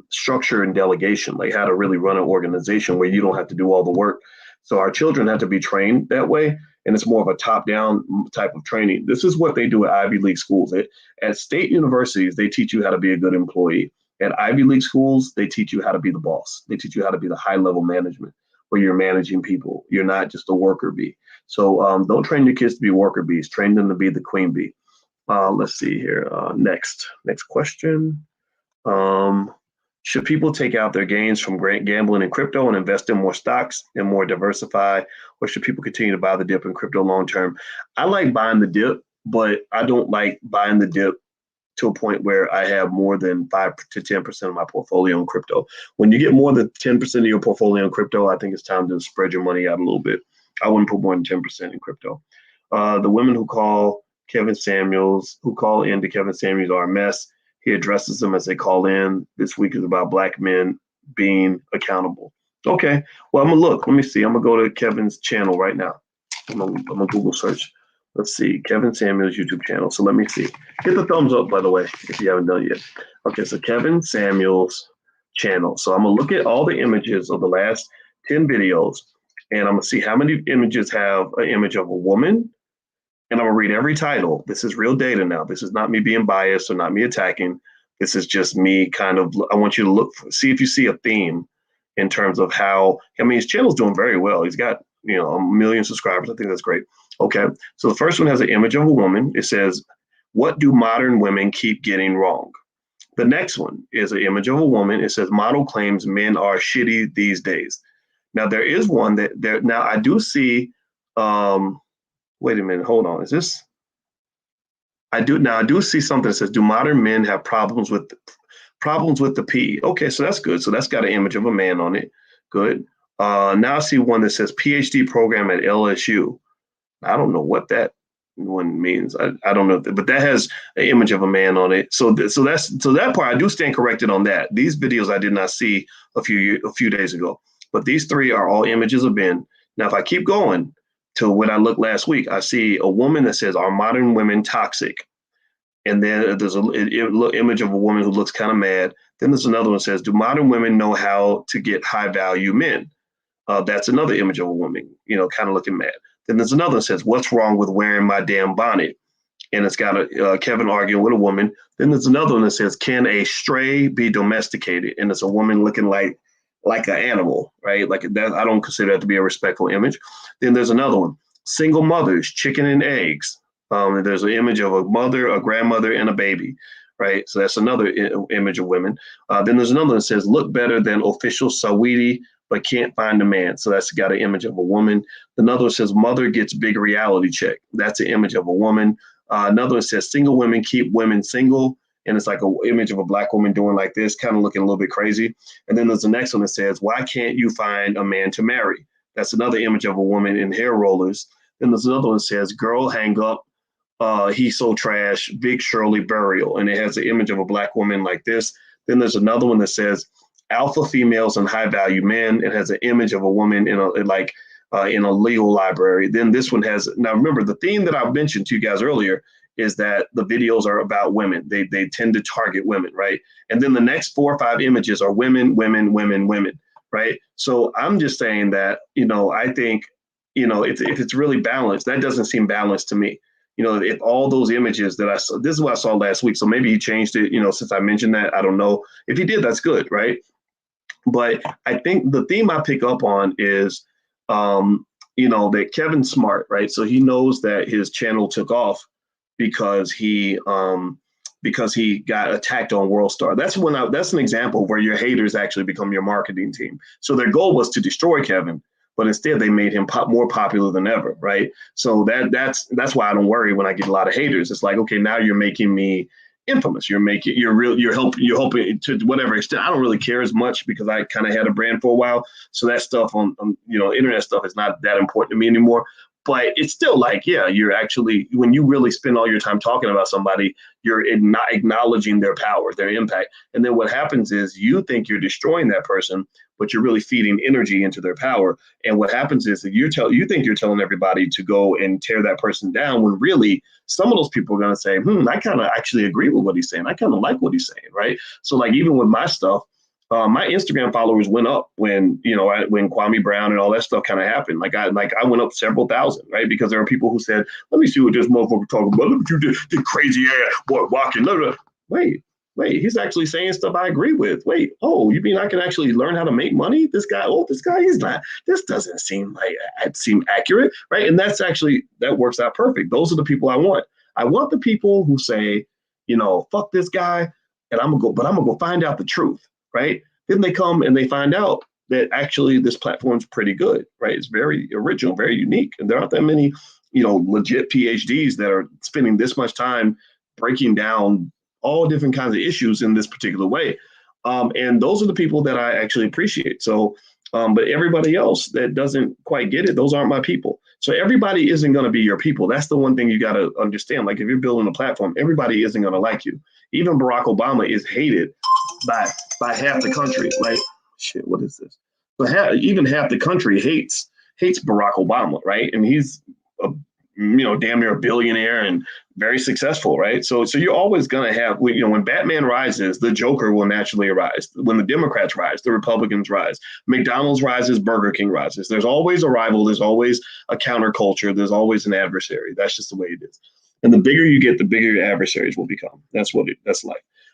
structure and delegation, like how to really run an organization where you don't have to do all the work. So our children have to be trained that way. And it's more of a top-down type of training. This is what they do at Ivy League schools. At state universities, they teach you how to be a good employee. At Ivy League schools, they teach you how to be the boss. They teach you how to be the high-level management where you're managing people. You're not just a worker bee. So don't train your kids to be worker bees. Train them to be the queen bee. Let's see here. Next question. Should people take out their gains from gambling in crypto and invest in more stocks and more diversify, or should people continue to buy the dip in crypto long term? I like buying the dip, but I don't like buying the dip to a point where I have more than 5 to 10% of my portfolio in crypto. When you get more than 10% of your portfolio in crypto, I think it's time to spread your money out a little bit. I wouldn't put more than 10% in crypto. The women who call in to Kevin Samuels are a mess. He addresses them as they call in. This week is about Black men being accountable. Okay, well, I'm gonna look. Let me see. I'm gonna go to Kevin's channel right now. I'm gonna Google search. Let's see, Kevin Samuels YouTube channel. So let me see. Hit the thumbs up, by the way, if you haven't done it yet. Okay, so Kevin Samuels channel. So I'm gonna look at all the images of the last 10 videos, and I'm gonna see how many images have an image of a woman. And I'm gonna read every title. This is real data now. This is not me being biased or not me attacking. This is just me I want you to see if you see a theme in terms of his channel's doing very well. He's got, 1 million subscribers. I think that's great. Okay, so the first one has an image of a woman. It says, what do modern women keep getting wrong? The next one is an image of a woman. It says, model claims men are shitty these days. Now there is one now I do see, wait a minute, hold on. Is this? I do see something that says, do modern men have problems with the P? Okay, so that's good. So that's got an image of a man on it. Good. Now I see one that says PhD program at LSU. I don't know what that one means. I don't know, but that has an image of a man on it. So that part I do stand corrected on that. These videos I did not see a few days ago, but these three are all images of men. Now, if I keep going, to when I looked last week, I see a woman that says, "Are modern women toxic?" And then there's a image of a woman who looks kind of mad. Then there's another one that says, "Do modern women know how to get high value men?" That's another image of a woman, kind of looking mad. Then there's another one that says, "What's wrong with wearing my damn bonnet?" And it's got a Kevin arguing with a woman. Then there's another one that says, "Can a stray be domesticated?" And it's a woman looking like an animal, right? Like that. I don't consider that to be a respectful image. Then there's another one, single mothers, chicken and eggs. There's an image of a mother, a grandmother, and a baby, right? So that's another image of women. Then there's another one that says, "Look better than official Saweetie, but can't find a man." So that's got an image of a woman. Another one says, "Mother gets big reality check." That's an image of a woman. Another one says, "Single women keep women single." And it's like an image of a black woman doing like this, kind of looking a little bit crazy. And then there's the next one that says, "Why can't you find a man to marry?" That's another image of a woman in hair rollers. Then there's another one that says, "Girl, hang up. He's so trash, Big Shirley burial." And it has the image of a black woman like this. Then there's another one that says, "Alpha females and high value men." It has an image of a woman in a legal library. Then this one has, now remember, the theme that I mentioned to you guys earlier is that the videos are about women. They tend to target women, right? And then the next 4 or 5 images are women, women, women, women, right? So I'm just saying that, I think, if it's really balanced, that doesn't seem balanced to me. If all those images that I saw, this is what I saw last week. So maybe he changed it, since I mentioned that. I don't know. If he did, that's good, right? But I think the theme I pick up on is, that Kevin's smart, right? So he knows that his channel took off because he got attacked on World Star. That's an example where your haters actually become your marketing team. So their goal was to destroy Kevin, but instead they made him more popular than ever, right? So that's why I don't worry when I get a lot of haters. It's like, okay, now you're making me infamous. You're helping to whatever extent. I don't really care as much because I kind of had a brand for a while. So that stuff on internet stuff is not that important to me anymore. But it's still like, yeah, you're actually, when you really spend all your time talking about somebody, you're not acknowledging their power, their impact. And then what happens is you think you're destroying that person, but you're really feeding energy into their power. And what happens is that you think you're telling everybody to go and tear that person down, when really some of those people are going to say, I kind of actually agree with what he's saying. I kind of like what he's saying, right? So like even with my stuff, my Instagram followers went up when Kwame Brown and all that stuff kind of happened. Like I went up several thousand, right? Because there are people who said, "Let me see what this motherfucker talking about. Look at you, the crazy ass boy walking." Wait, he's actually saying stuff I agree with. Wait, oh, you mean I can actually learn how to make money? This guy, he's not. This doesn't seem accurate, right? And that works out perfect. Those are the people I want. I want the people who say, fuck this guy, and I'm gonna go find out the truth. Right? Then they come and they find out that actually this platform's pretty good, right? It's very original, very unique. And there aren't that many, legit PhDs that are spending this much time breaking down all different kinds of issues in this particular way. And those are the people that I actually appreciate. So, but everybody else that doesn't quite get it, those aren't my people. So everybody isn't going to be your people. That's the one thing you got to understand. Like if you're building a platform, everybody isn't going to like you. Even Barack Obama is hated by half the country. Like, shit, what is this? But even half the country hates Barack Obama, right? And he's damn near a billionaire and very successful, right? So you're always gonna have, when Batman rises, the Joker will naturally arise. When the Democrats rise, the Republicans rise. McDonald's rises, Burger King rises. There's always a rival. There's always a counterculture. There's always an adversary. That's just the way it is. And the bigger you get, the bigger your adversaries will become. That's life.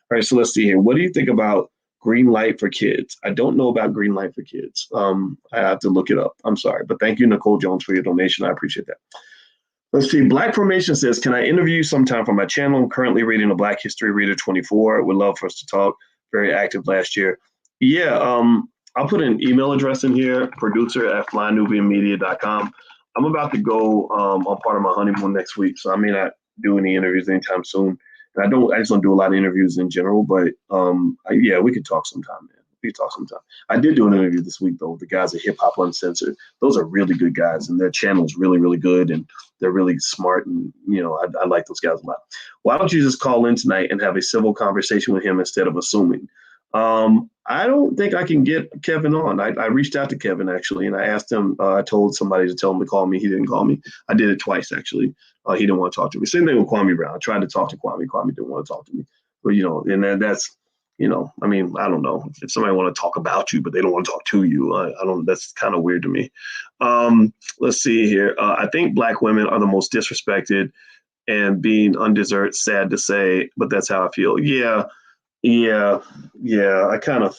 All right, so let's see here. What do you think about green light for kids? I don't know about green light for kids. I have to look it up. I'm sorry, but thank you, Nicole Jones, for your donation. I appreciate that. Let's see. Black Formation says, "Can I interview you sometime for my channel? I'm currently reading a Black History Reader 24. Would love for us to talk. Very active last year." Yeah, I'll put an email address in here, producer@flynubianmedia.com. I'm about to go on part of my honeymoon next week, so I may not do any interviews anytime soon. And I just don't do a lot of interviews in general, but yeah, we could talk sometime, man. We could talk sometime. I did do an interview this week though with the guys at Hip Hop Uncensored. Those are really good guys, and their channel's really, really good, and they're really smart, and I like those guys a lot. Why don't you just call in tonight and have a civil conversation with him instead of assuming? I don't think I can get Kevin on. I reached out to Kevin actually, and I asked him. I told somebody to tell him to call me. He didn't call me. I did it twice actually. He didn't want to talk to me. Same thing with Kwame Brown. I tried to talk to Kwame. Kwame didn't want to talk to me. But and that's I mean, I don't know if somebody want to talk about you, but they don't want to talk to you. I don't. That's kind of weird to me. Let's see here. I think Black women are the most disrespected and being undeserved. Sad to say, but that's how I feel. Yeah, yeah. I kind of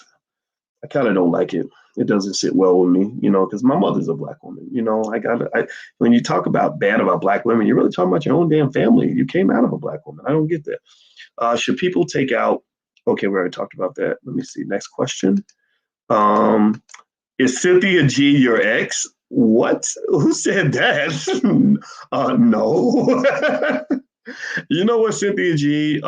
don't like it. It doesn't sit well with me, because my mother's a Black woman. When you talk about bad about Black women, you're really talking about your own damn family. You came out of a Black woman. I don't get that. Should people take out? Okay, we already talked about that. Let me see. Next question. Um, is Cynthia G your ex? What? Who said that? No. You know what, Cynthia G?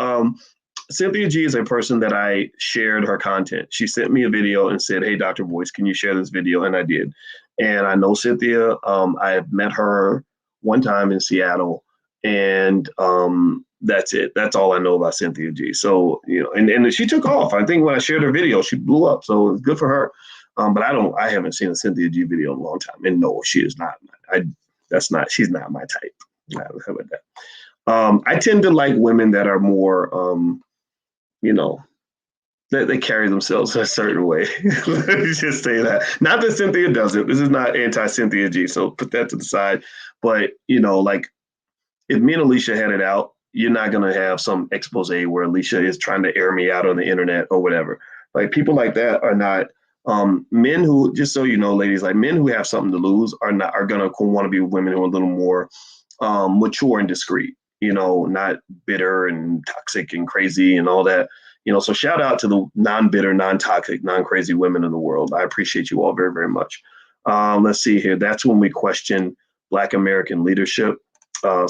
Cynthia G is a person that I shared her content. She sent me a video and said, "Hey, Dr. Boyce, can you share this video?" And I did. And I know Cynthia. I have met her one time in Seattle, and that's it. That's all I know about Cynthia G. So and she took off. I think when I shared her video, she blew up. So it's good for her. But I haven't seen a Cynthia G video in a long time. And no, she is not. She's not my type. How about that? I tend to like women that are more, they carry themselves a certain way. Let me just say that. Not that Cynthia doesn't. This is not anti-Cynthia G, so put that to the side. But, like if me and Alicia had it out, you're not going to have some expose where Alicia is trying to air me out on the internet or whatever. Like people like that are not men who, just so you know, ladies, like men who have something to lose are going to want to be with women who are a little more mature and discreet. Not bitter and toxic and crazy and all that. So shout out to the non-bitter, non-toxic, non-crazy women in the world. I appreciate you all very, very much. Let's see here. That's when we question Black American leadership. I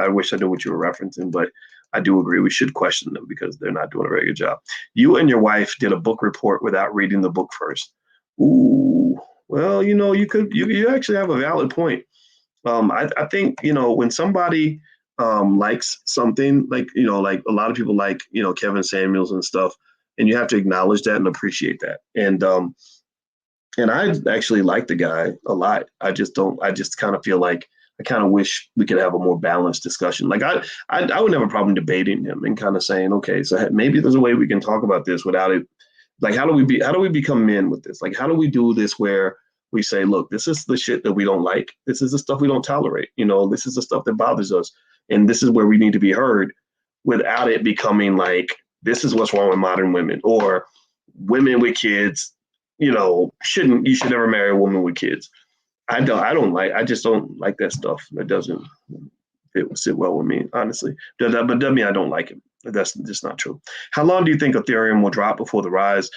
wish I knew what you were referencing, but I do agree we should question them because they're not doing a very good job. You and your wife did a book report without reading the book first. Ooh, well, you actually have a valid point. I think, when somebody likes something, like a lot of people like, Kevin Samuels and stuff, and you have to acknowledge that and appreciate that. And I actually like the guy a lot. I just kind of feel like I kind of wish we could have a more balanced discussion. Like I would have a problem debating him and kind of saying, okay, so maybe there's a way we can talk about this without it. Like, how do we become men with this? Like, how do we do this where we say, look, this is the shit that we don't like. This is the stuff we don't tolerate. This is the stuff that bothers us. And this is where we need to be heard without it becoming like, this is what's wrong with modern women or women with kids, you should never marry a woman with kids. I just don't like that stuff. That doesn't sit well with me, honestly. But doesn't mean I don't like it. That's just not true. How long do you think Ethereum will drop before the rise?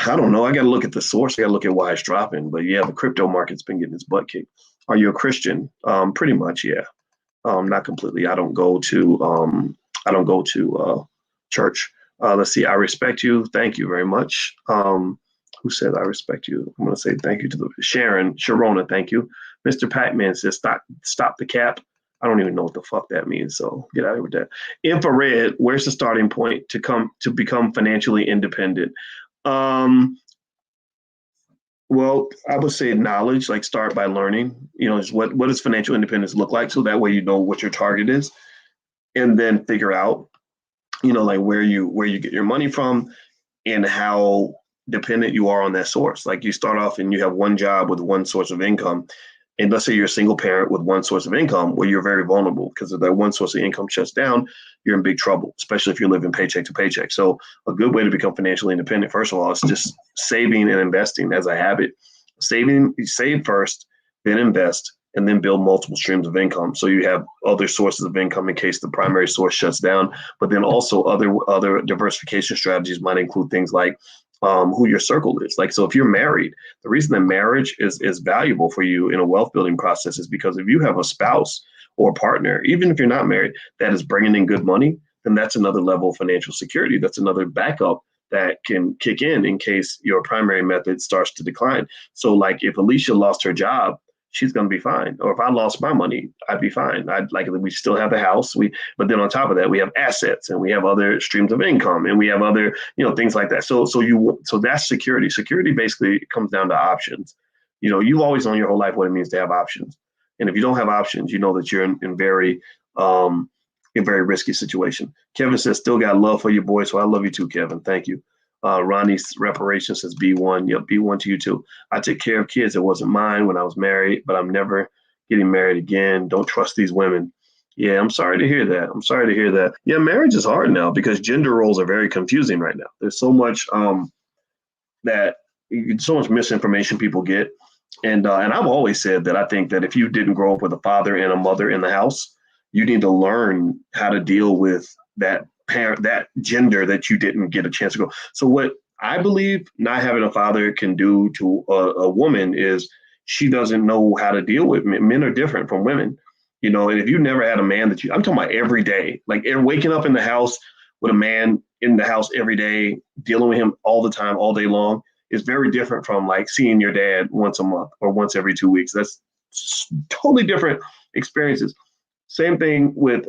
I don't know. I got to look at the source. I got to look at why it's dropping. But yeah, the crypto market's been getting its butt kicked. Are you a Christian? Pretty much, yeah. Not completely. I don't go to church. Let's see. I respect you. Thank you very much. Who said I respect you? I'm going to say thank you to the Sharona. Thank you. Mr. Pac-Man says stop the cap. I don't even know what the fuck that means. So get out of here with that. Infrared, where's the starting point to become financially independent? Well, I would say knowledge, like start by learning, what does financial independence look like? So that way, you know what your target is, and then figure out, like where you get your money from and how dependent you are on that source. Like you start off and you have one job with one source of income. And let's say you're a single parent with one source of income, well, you're very vulnerable because if that one source of income shuts down, you're in big trouble, especially if you're living paycheck to paycheck. So a good way to become financially independent, first of all, is just saving and investing as a habit. You save first, then invest, and then build multiple streams of income. So you have other sources of income in case the primary source shuts down. But then also other diversification strategies might include things like who your circle is. Like, so if you're married, the reason that marriage is valuable for you in a wealth building process is because if you have a spouse or a partner, even if you're not married, that is bringing in good money, then that's another level of financial security. That's another backup that can kick in case your primary method starts to decline. So like if Alicia lost her job, she's going to be fine. Or if I lost my money, I'd be fine. I'd like, we still have the house. But then on top of that, we have assets and we have other streams of income and we have other, things like that. So that's security. Security basically comes down to options. You've always known your whole life what it means to have options. And if you don't have options, you know that you're in very, a very risky situation. Kevin says, still got love for your boy. So I love you too, Kevin. Thank you. Ronnie's reparation says B1. Yep, B1 to you too. I took care of kids. It wasn't mine when I was married, but I'm never getting married again. Don't trust these women. Yeah, I'm sorry to hear that. Yeah, marriage is hard now because gender roles are very confusing right now. There's so much so much misinformation people get. And I've always said that I think that if you didn't grow up with a father and a mother in the house, you need to learn how to deal with that parent, that gender that you didn't get a chance to go. So what I believe not having a father can do to a woman is she doesn't know how to deal with men. Men are different from women, and if you never had a man I'm talking about every day, like waking up in the house with a man in the house every day, dealing with him all the time, all day long, is very different from like seeing your dad once a month or once every 2 weeks. That's totally different experiences. Same thing with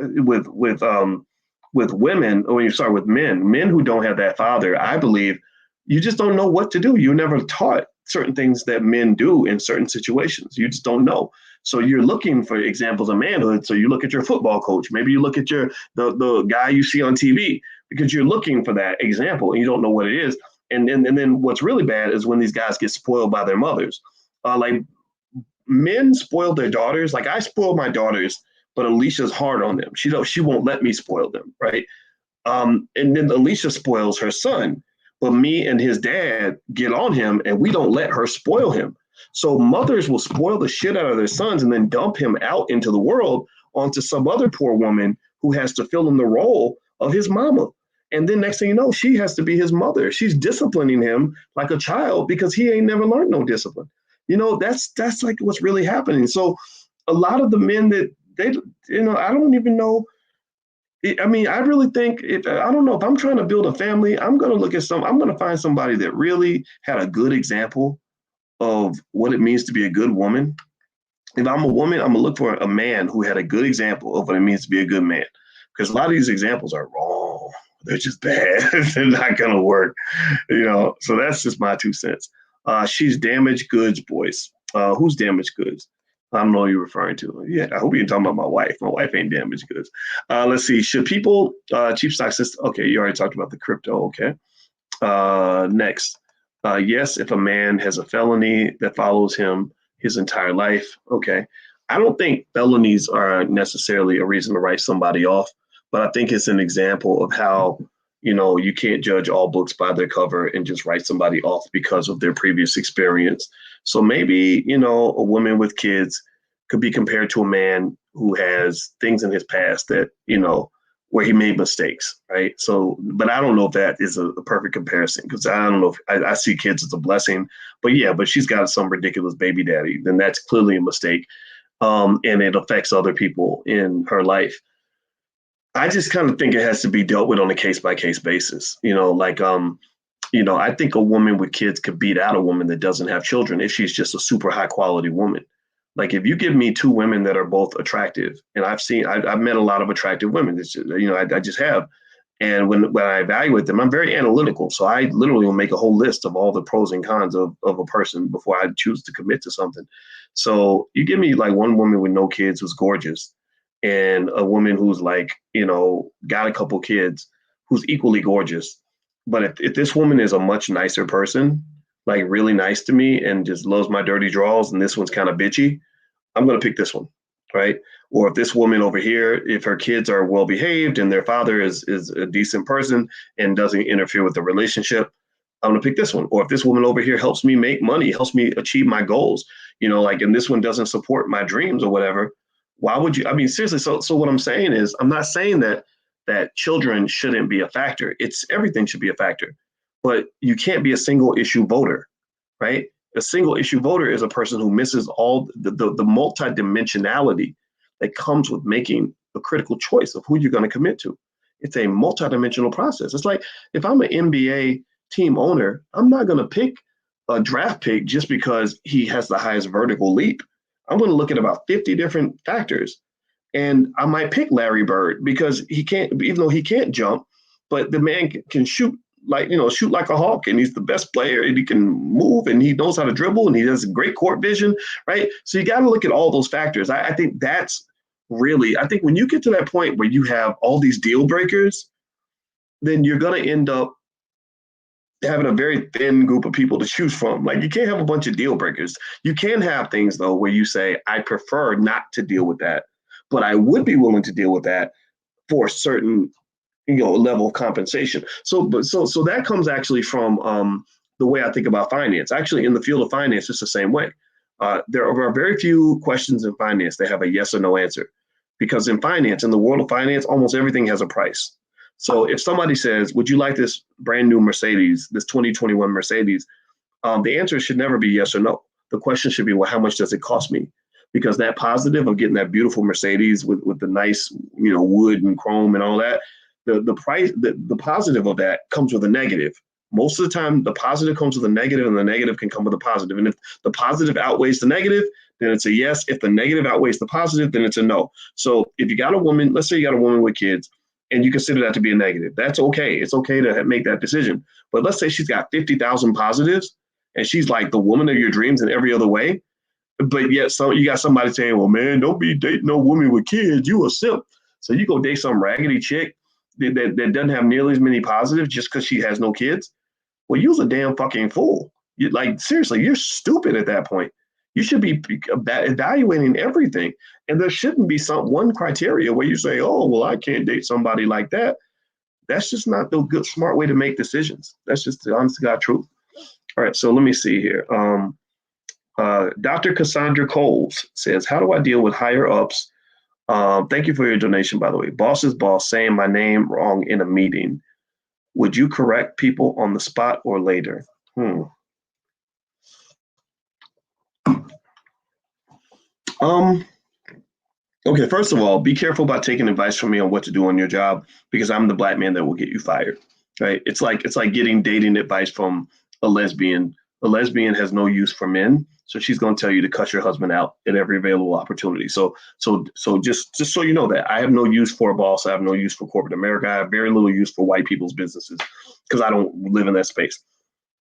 women, or when you start with men who don't have that father, I believe you just don't know what to do. You never taught certain things that men do in certain situations. You just don't know. So you're looking for examples of manhood. So you look at your football coach, maybe you look at the guy you see on TV, because you're looking for that example and you don't know what it is. And then what's really bad is when these guys get spoiled by their mothers. Like men spoil their daughters. Like I spoil my daughters, but Alicia's hard on them. She won't let me spoil them, right? And then Alicia spoils her son, but me and his dad get on him and we don't let her spoil him. So mothers will spoil the shit out of their sons and then dump him out into the world onto some other poor woman who has to fill in the role of his mama. And then next thing you know, she has to be his mother. She's disciplining him like a child because he ain't never learned no discipline. That's like what's really happening. So a lot of the men that I don't even know. I mean, I really think I don't know if I'm trying to build a family, I'm going to find somebody that really had a good example of what it means to be a good woman. If I'm a woman, I'm going to look for a man who had a good example of what it means to be a good man. Because a lot of these examples are wrong. They're just bad. They're not going to work, So that's just my 2 cents. She's damaged goods, Boyce. Who's damaged goods? I don't know who you're referring to. Yeah, I hope you're talking about my wife. My wife ain't damaged goods. Let's see. Should people, cheap stock system? Okay, you already talked about the crypto. Okay. Next. Yes, if a man has a felony that follows him his entire life. Okay. I don't think felonies are necessarily a reason to write somebody off, but I think it's an example of how, you can't judge all books by their cover and just write somebody off because of their previous experience. So maybe, a woman with kids could be compared to a man who has things in his past that, where he made mistakes, right? So, but I don't know if that is a perfect comparison because I don't know if I see kids as a blessing, but she's got some ridiculous baby daddy, then that's clearly a mistake. And it affects other people in her life. I just kind of think it has to be dealt with on a case-by-case basis. I think a woman with kids could beat out a woman that doesn't have children if she's just a super high-quality woman. Like if you give me 2 women that are both attractive, and I've met a lot of attractive women. It's just, I just have. And when I evaluate them, I'm very analytical. So I literally will make a whole list of all the pros and cons of a person before I choose to commit to something. So you give me like one woman with no kids who's gorgeous, and a woman who's like, got a couple kids who's equally gorgeous. But if this woman is a much nicer person, like really nice to me and just loves my dirty draws, and this one's kind of bitchy, I'm going to pick this one, right? Or if this woman over here, if her kids are well behaved and their father is a decent person and doesn't interfere with the relationship, I'm going to pick this one. Or if this woman over here helps me make money, helps me achieve my goals, and this one doesn't support my dreams or whatever, why would you? I mean, seriously. So what I'm saying is, I'm not saying that children shouldn't be a factor. Everything should be a factor, but you can't be a single issue voter, right? A single issue voter is a person who misses all the multidimensionality that comes with making a critical choice of who you're going to commit to. It's a multidimensional process. It's like if I'm an NBA team owner, I'm not going to pick a draft pick just because he has the highest vertical leap. I'm going to look at about 50 different factors. And I might pick Larry Bird because he can't, even though he can't jump, but the man can shoot shoot like a hawk, and he's the best player, and he can move, and he knows how to dribble, and he has great court vision, right? So you got to look at all those factors. I think that's really, I think when you get to that point where you have all these deal breakers, then you're going to end up having a very thin group of people to choose from. Like, you can't have a bunch of deal breakers. You can have things, though, where you say, I prefer not to deal with that, but I would be willing to deal with that for a certain level of compensation. So that comes actually from the way I think about finance. Actually, in the field of finance, it's the same way. There are very few questions in finance that have a yes or no answer, because in finance, in the world of finance, almost everything has a price. So if somebody says, would you like this brand new Mercedes, this 2021 Mercedes? The answer should never be yes or no. The question should be, well, how much does it cost me? Because that positive of getting that beautiful Mercedes with the nice, wood and chrome and all that, the price, the positive of that comes with a negative. Most of the time, the positive comes with a negative, and the negative can come with a positive. And if the positive outweighs the negative, then it's a yes. If the negative outweighs the positive, then it's a no. So if you got a woman, let's say you got a woman with kids, and you consider that to be a negative, that's okay. It's okay to make that decision. But let's say she's got 50,000 positives, and she's like the woman of your dreams in every other way. But yet, you got somebody saying, well, man, don't be dating no woman with kids. You a simp. So you go date some raggedy chick that doesn't have nearly as many positives just because she has no kids. Well, you're a damn fucking fool. Seriously, you're stupid at that point. You should be evaluating everything. And there shouldn't be one criteria where you say, oh, well, I can't date somebody like that. That's just not the good, smart way to make decisions. That's just the honest to God truth. All right, so let me see here. Dr. Cassandra Coles says, how do I deal with higher ups? Thank you for your donation, by the way. Boss's boss saying my name wrong in a meeting. Would you correct people on the spot or later? Okay, first of all, be careful about taking advice from me on what to do on your job, because I'm the black man that will get you fired, right? It's like getting dating advice from a lesbian. A lesbian has no use for men, so she's going to tell you to cut your husband out at every available opportunity. So just so you know that I have no use for a boss. I have no use for corporate America. I have very little use for white people's businesses because I don't live in that space.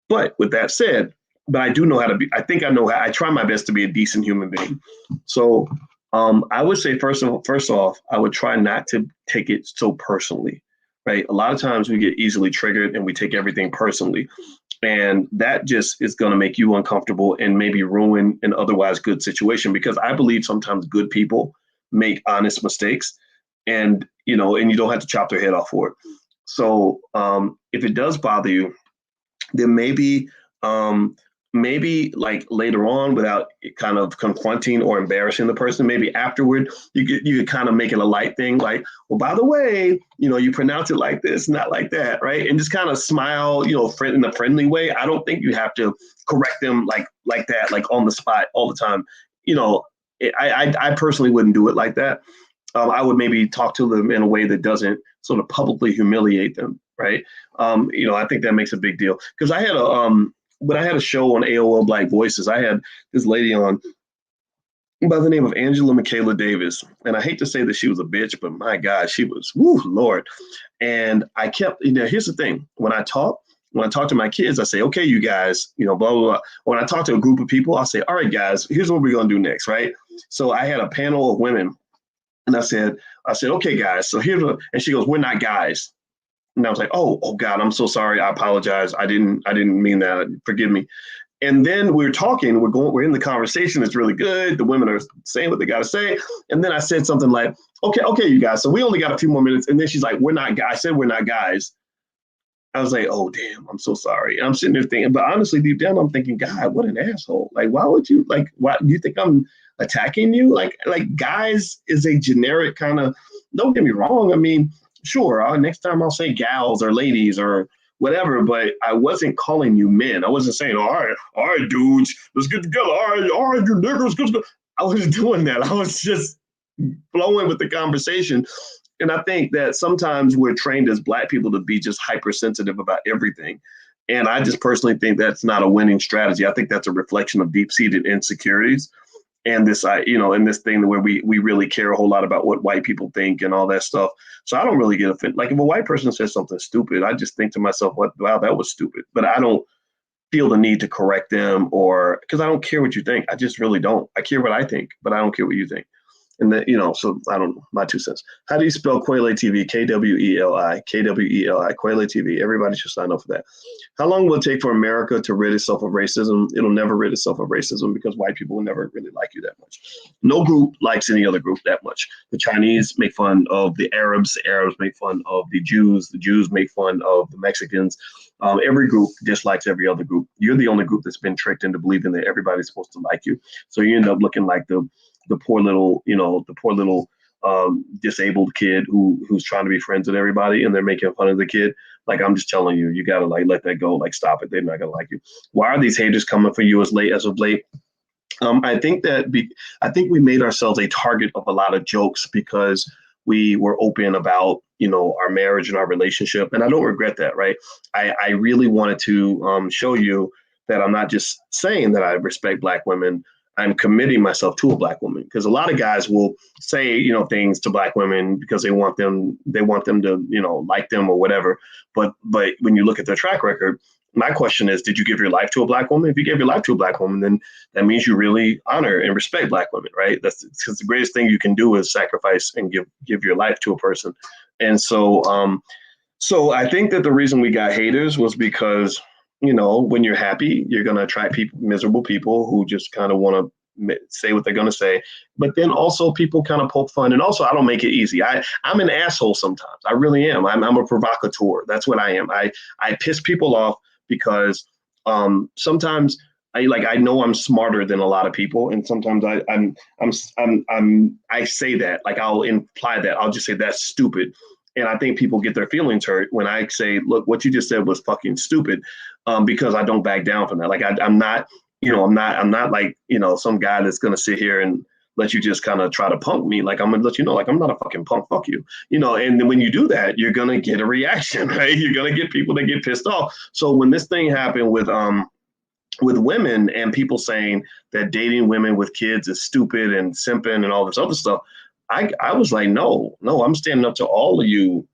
But with that said, but I do know how to be. I think I know how. I try my best to be a decent human being. So I would say first off, I would try not to take it so personally, right? A lot of times we get easily triggered and we take everything personally. And that just is going to make you uncomfortable and maybe ruin an otherwise good situation, because I believe sometimes good people make honest mistakes, and you don't have to chop their head off for it. So if it does bother you, then maybe like later on, without kind of confronting or embarrassing the person, maybe afterward, you could kind of make it a light thing, like, well, by the way, you pronounce it like this, not like that, right? And just kind of smile, in a friendly way. I don't think you have to correct them like that, like on the spot all the time. I personally wouldn't do it like that. I would maybe talk to them in a way that doesn't sort of publicly humiliate them, right? I think that makes a big deal, because I had when I had a show on AOL Black Voices, I had this lady on by the name of Angela Michaela Davis. And I hate to say that she was a bitch, but my God, she was, woo, Lord. And I kept, here's the thing. When I talk to my kids, I say, okay, you guys, blah, blah, blah. When I talk to a group of people, I'll say, all right, guys, here's what we're going to do next, right? So I had a panel of women, and I said, okay, guys, so and she goes, we're not guys. And I was like, oh God, I'm so sorry. I apologize. I didn't mean that. Forgive me. And then we're talking, we're in the conversation. It's really good. The women are saying what they got to say. And then I said something like, okay, you guys. So we only got a few more minutes. And then she's like, we're not guys. I said, we're not guys. I was like, oh, damn, I'm so sorry. And I'm sitting there thinking, but honestly, deep down, I'm thinking, God, what an asshole. Like, why would you, why do you think I'm attacking you? Like guys is a generic kind of, don't get me wrong. I mean, sure, next time I'll say gals or ladies or whatever, but I wasn't calling you men. I wasn't saying, all right, dudes, let's get together. All right, you niggers, let's go. I wasn't doing that. I was just flowing with the conversation. And I think that sometimes we're trained as Black people to be just hypersensitive about everything. And I just personally think that's not a winning strategy. I think that's a reflection of deep-seated insecurities. and this, and this thing where we really care a whole lot about what white people think and all that stuff. So I don't really get offended. Like if a white person says something stupid, I just think to myself, wow, that was stupid. But I don't feel the need to correct them, or because I don't care what you think. I just really don't. I care what I think, but I don't care what you think. And that, so I don't know, my 2 cents. How do you spell Quayle TV? Kweli, Kweli, Quayle TV. Everybody should sign up for that. How long will it take for America to rid itself of racism? It'll never rid itself of racism because white people will never really like you that much. No group likes any other group that much. The Chinese make fun of the Arabs make fun of the Jews make fun of the Mexicans. Every group dislikes every other group. You're the only group that's been tricked into believing that everybody's supposed to like you. So you end up looking like the poor little, disabled kid who's trying to be friends with everybody, and they're making fun of the kid. Like, I'm just telling you, you got to let that go. Like, stop it. They're not going to like you. Why are these haters coming for you as of late? I think we made ourselves a target of a lot of jokes because we were open about, our marriage and our relationship. And I don't regret that, right? I really wanted to show you that I'm not just saying that I respect Black women. I'm committing myself to a Black woman, because a lot of guys will say, things to Black women because they want them to, like them or whatever. But when you look at their track record, my question is, did you give your life to a Black woman? If you gave your life to a Black woman, then that means you really honor and respect Black women, right? That's because the greatest thing you can do is sacrifice and give your life to a person. And so I think that the reason we got haters was because, when you're happy, you're going to attract miserable people who just kind of want to say what they're going to say. But then also people kind of poke fun. And also, I don't make it easy. I'm an asshole sometimes. I really am. I'm a provocateur. That's what I am. I piss people off because sometimes I know I'm smarter than a lot of people. And sometimes I say that, like, I'll imply that. I'll just say that's stupid. And I think people get their feelings hurt when I say, look, what you just said was fucking stupid, because I don't back down from that. Like, I'm not like, some guy that's going to sit here and let you just kind of try to punk me. Like, I'm going to let you know, like, I'm not a fucking punk. Fuck you. And then when you do that, you're going to get a reaction, right? You're going to get people that get pissed off. So when this thing happened with women and people saying that dating women with kids is stupid and simping and all this other stuff, I was like, no, I'm standing up to all of you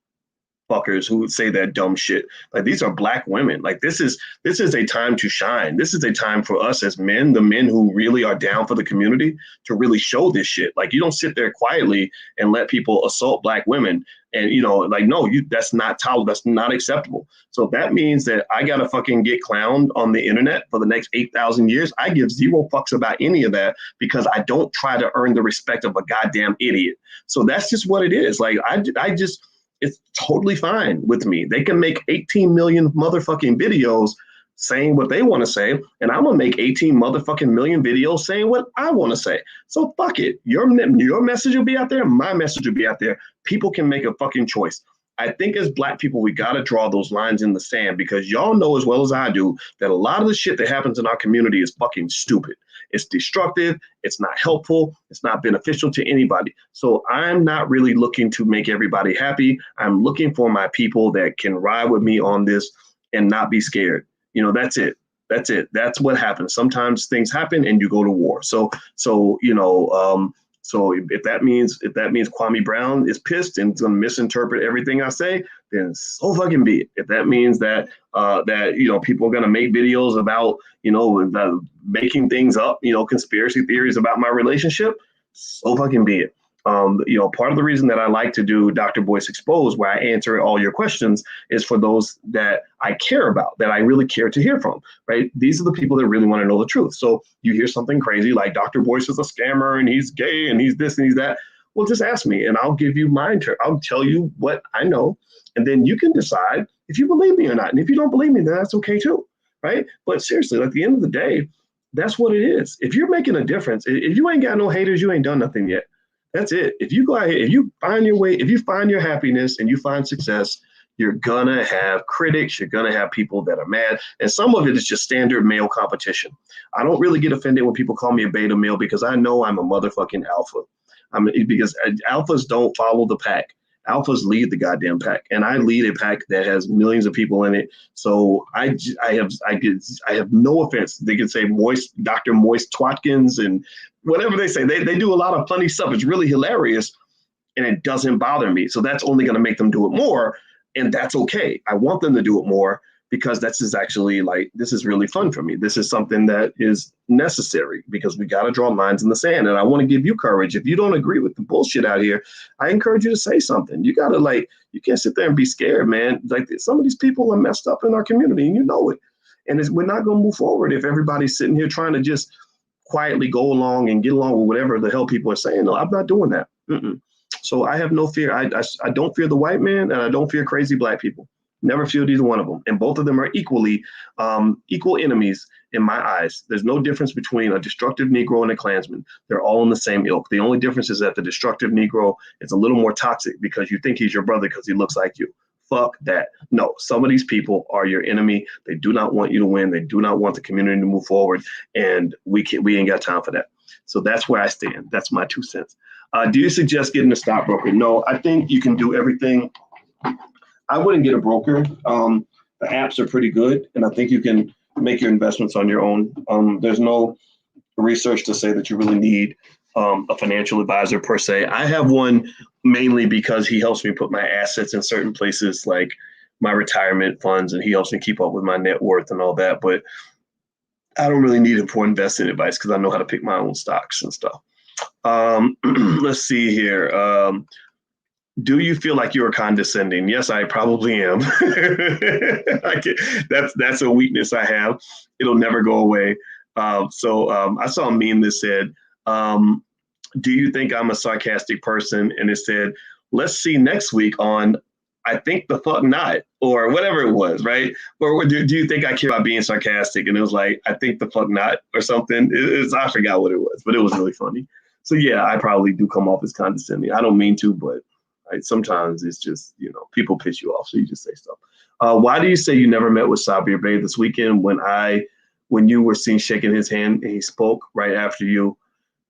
fuckers who would say that dumb shit. Like, these are Black women. Like, this is a time to shine. This is a time for us as men, the men who really are down for the community, to really show this shit. Like, you don't sit there quietly and let people assault Black women. And, no, that's not tolerable. That's not acceptable. So that means that I got to fucking get clowned on the internet for the next 8,000 years. I give zero fucks about any of that because I don't try to earn the respect of a goddamn idiot. So that's just what it is. Like, it's totally fine with me. They can make 18 million motherfucking videos saying what they want to say, and I'm gonna make 18 motherfucking million videos saying what I want to say. So fuck it. Your message will be out there. My message will be out there. People can make a fucking choice. I think as Black people, we got to draw those lines in the sand, because y'all know as well as I do that a lot of the shit that happens in our community is fucking stupid. It's destructive. It's not helpful. It's not beneficial to anybody. So I'm not really looking to make everybody happy. I'm looking for my people that can ride with me on this and not be scared. That's it. That's what happens. Sometimes things happen and you go to war. So if that means Kwame Brown is pissed and going to misinterpret everything I say, then so fucking be it. If that means that people are going to make videos about making things up, conspiracy theories about my relationship, so fucking be it. Part of the reason that I like to do Dr. Boyce Exposed, where I answer all your questions, is for those that I care about, that I really care to hear from, right? These are the people that really want to know the truth. So you hear something crazy like Dr. Boyce is a scammer and he's gay and he's this and he's that. Well, just ask me and I'll give you I'll tell you what I know. And then you can decide if you believe me or not. And if you don't believe me, then that's okay too, right? But seriously, at the end of the day, that's what it is. If you're making a difference, if you ain't got no haters, you ain't done nothing yet. That's it. If you go out here, if you find your way, if you find your happiness and you find success, you're gonna have critics, you're gonna have people that are mad. And some of it is just standard male competition. I don't really get offended when people call me a beta male, because I know I'm a motherfucking alpha. Because alphas don't follow the pack. Alphas lead the goddamn pack, and I lead a pack that has millions of people in it. So I have no offense. They can say Dr. Boyce Watkins and whatever they say. They do a lot of funny stuff. It's really hilarious, and it doesn't bother me. So that's only going to make them do it more, and that's okay. I want them to do it more because this is actually like, this is really fun for me. This is something that is necessary because we got to draw lines in the sand. And I want to give you courage. If you don't agree with the bullshit out here, I encourage you to say something. You got to you can't sit there and be scared, man. Like some of these people are messed up in our community and you know it. And we're not going to move forward if everybody's sitting here trying to just quietly go along and get along with whatever the hell people are saying. No, I'm not doing that. Mm-mm. So I have no fear. I don't fear the white man and I don't fear crazy black people. Never feared either one of them. And both of them are equal enemies in my eyes. There's no difference between a destructive Negro and a Klansman. They're all in the same ilk. The only difference is that the destructive Negro is a little more toxic because you think he's your brother because he looks like you. Fuck that. No, some of these people are your enemy. They do not want you to win. They do not want the community to move forward. And we ain't got time for that. So that's where I stand. That's my 2 cents. Do you suggest getting a stockbroker? No, I think you can do everything. I wouldn't get a broker. The apps are pretty good, and I think you can make your investments on your own. There's no research to say that you really need a financial advisor per se. I have one mainly because he helps me put my assets in certain places like my retirement funds, and he helps me keep up with my net worth and all that. But I don't really need him for investing advice because I know how to pick my own stocks and stuff. Let's see here. Do you feel like you are condescending? Yes, I probably am. That's a weakness I have. It'll never go away. So I saw a meme that said, do you think I'm a sarcastic person? And it said, let's see next week on I think the fuck not, or whatever it was, right? Or do you think I care about being sarcastic? And it was like, I think the fuck not, or something. I forgot what it was, but it was really funny. So yeah, I probably do come off as condescending. I don't mean to, but sometimes it's just, people piss you off, so you just say stuff. Why do you say you never met with Sabir Bey this weekend when you were seen shaking his hand and he spoke right after you?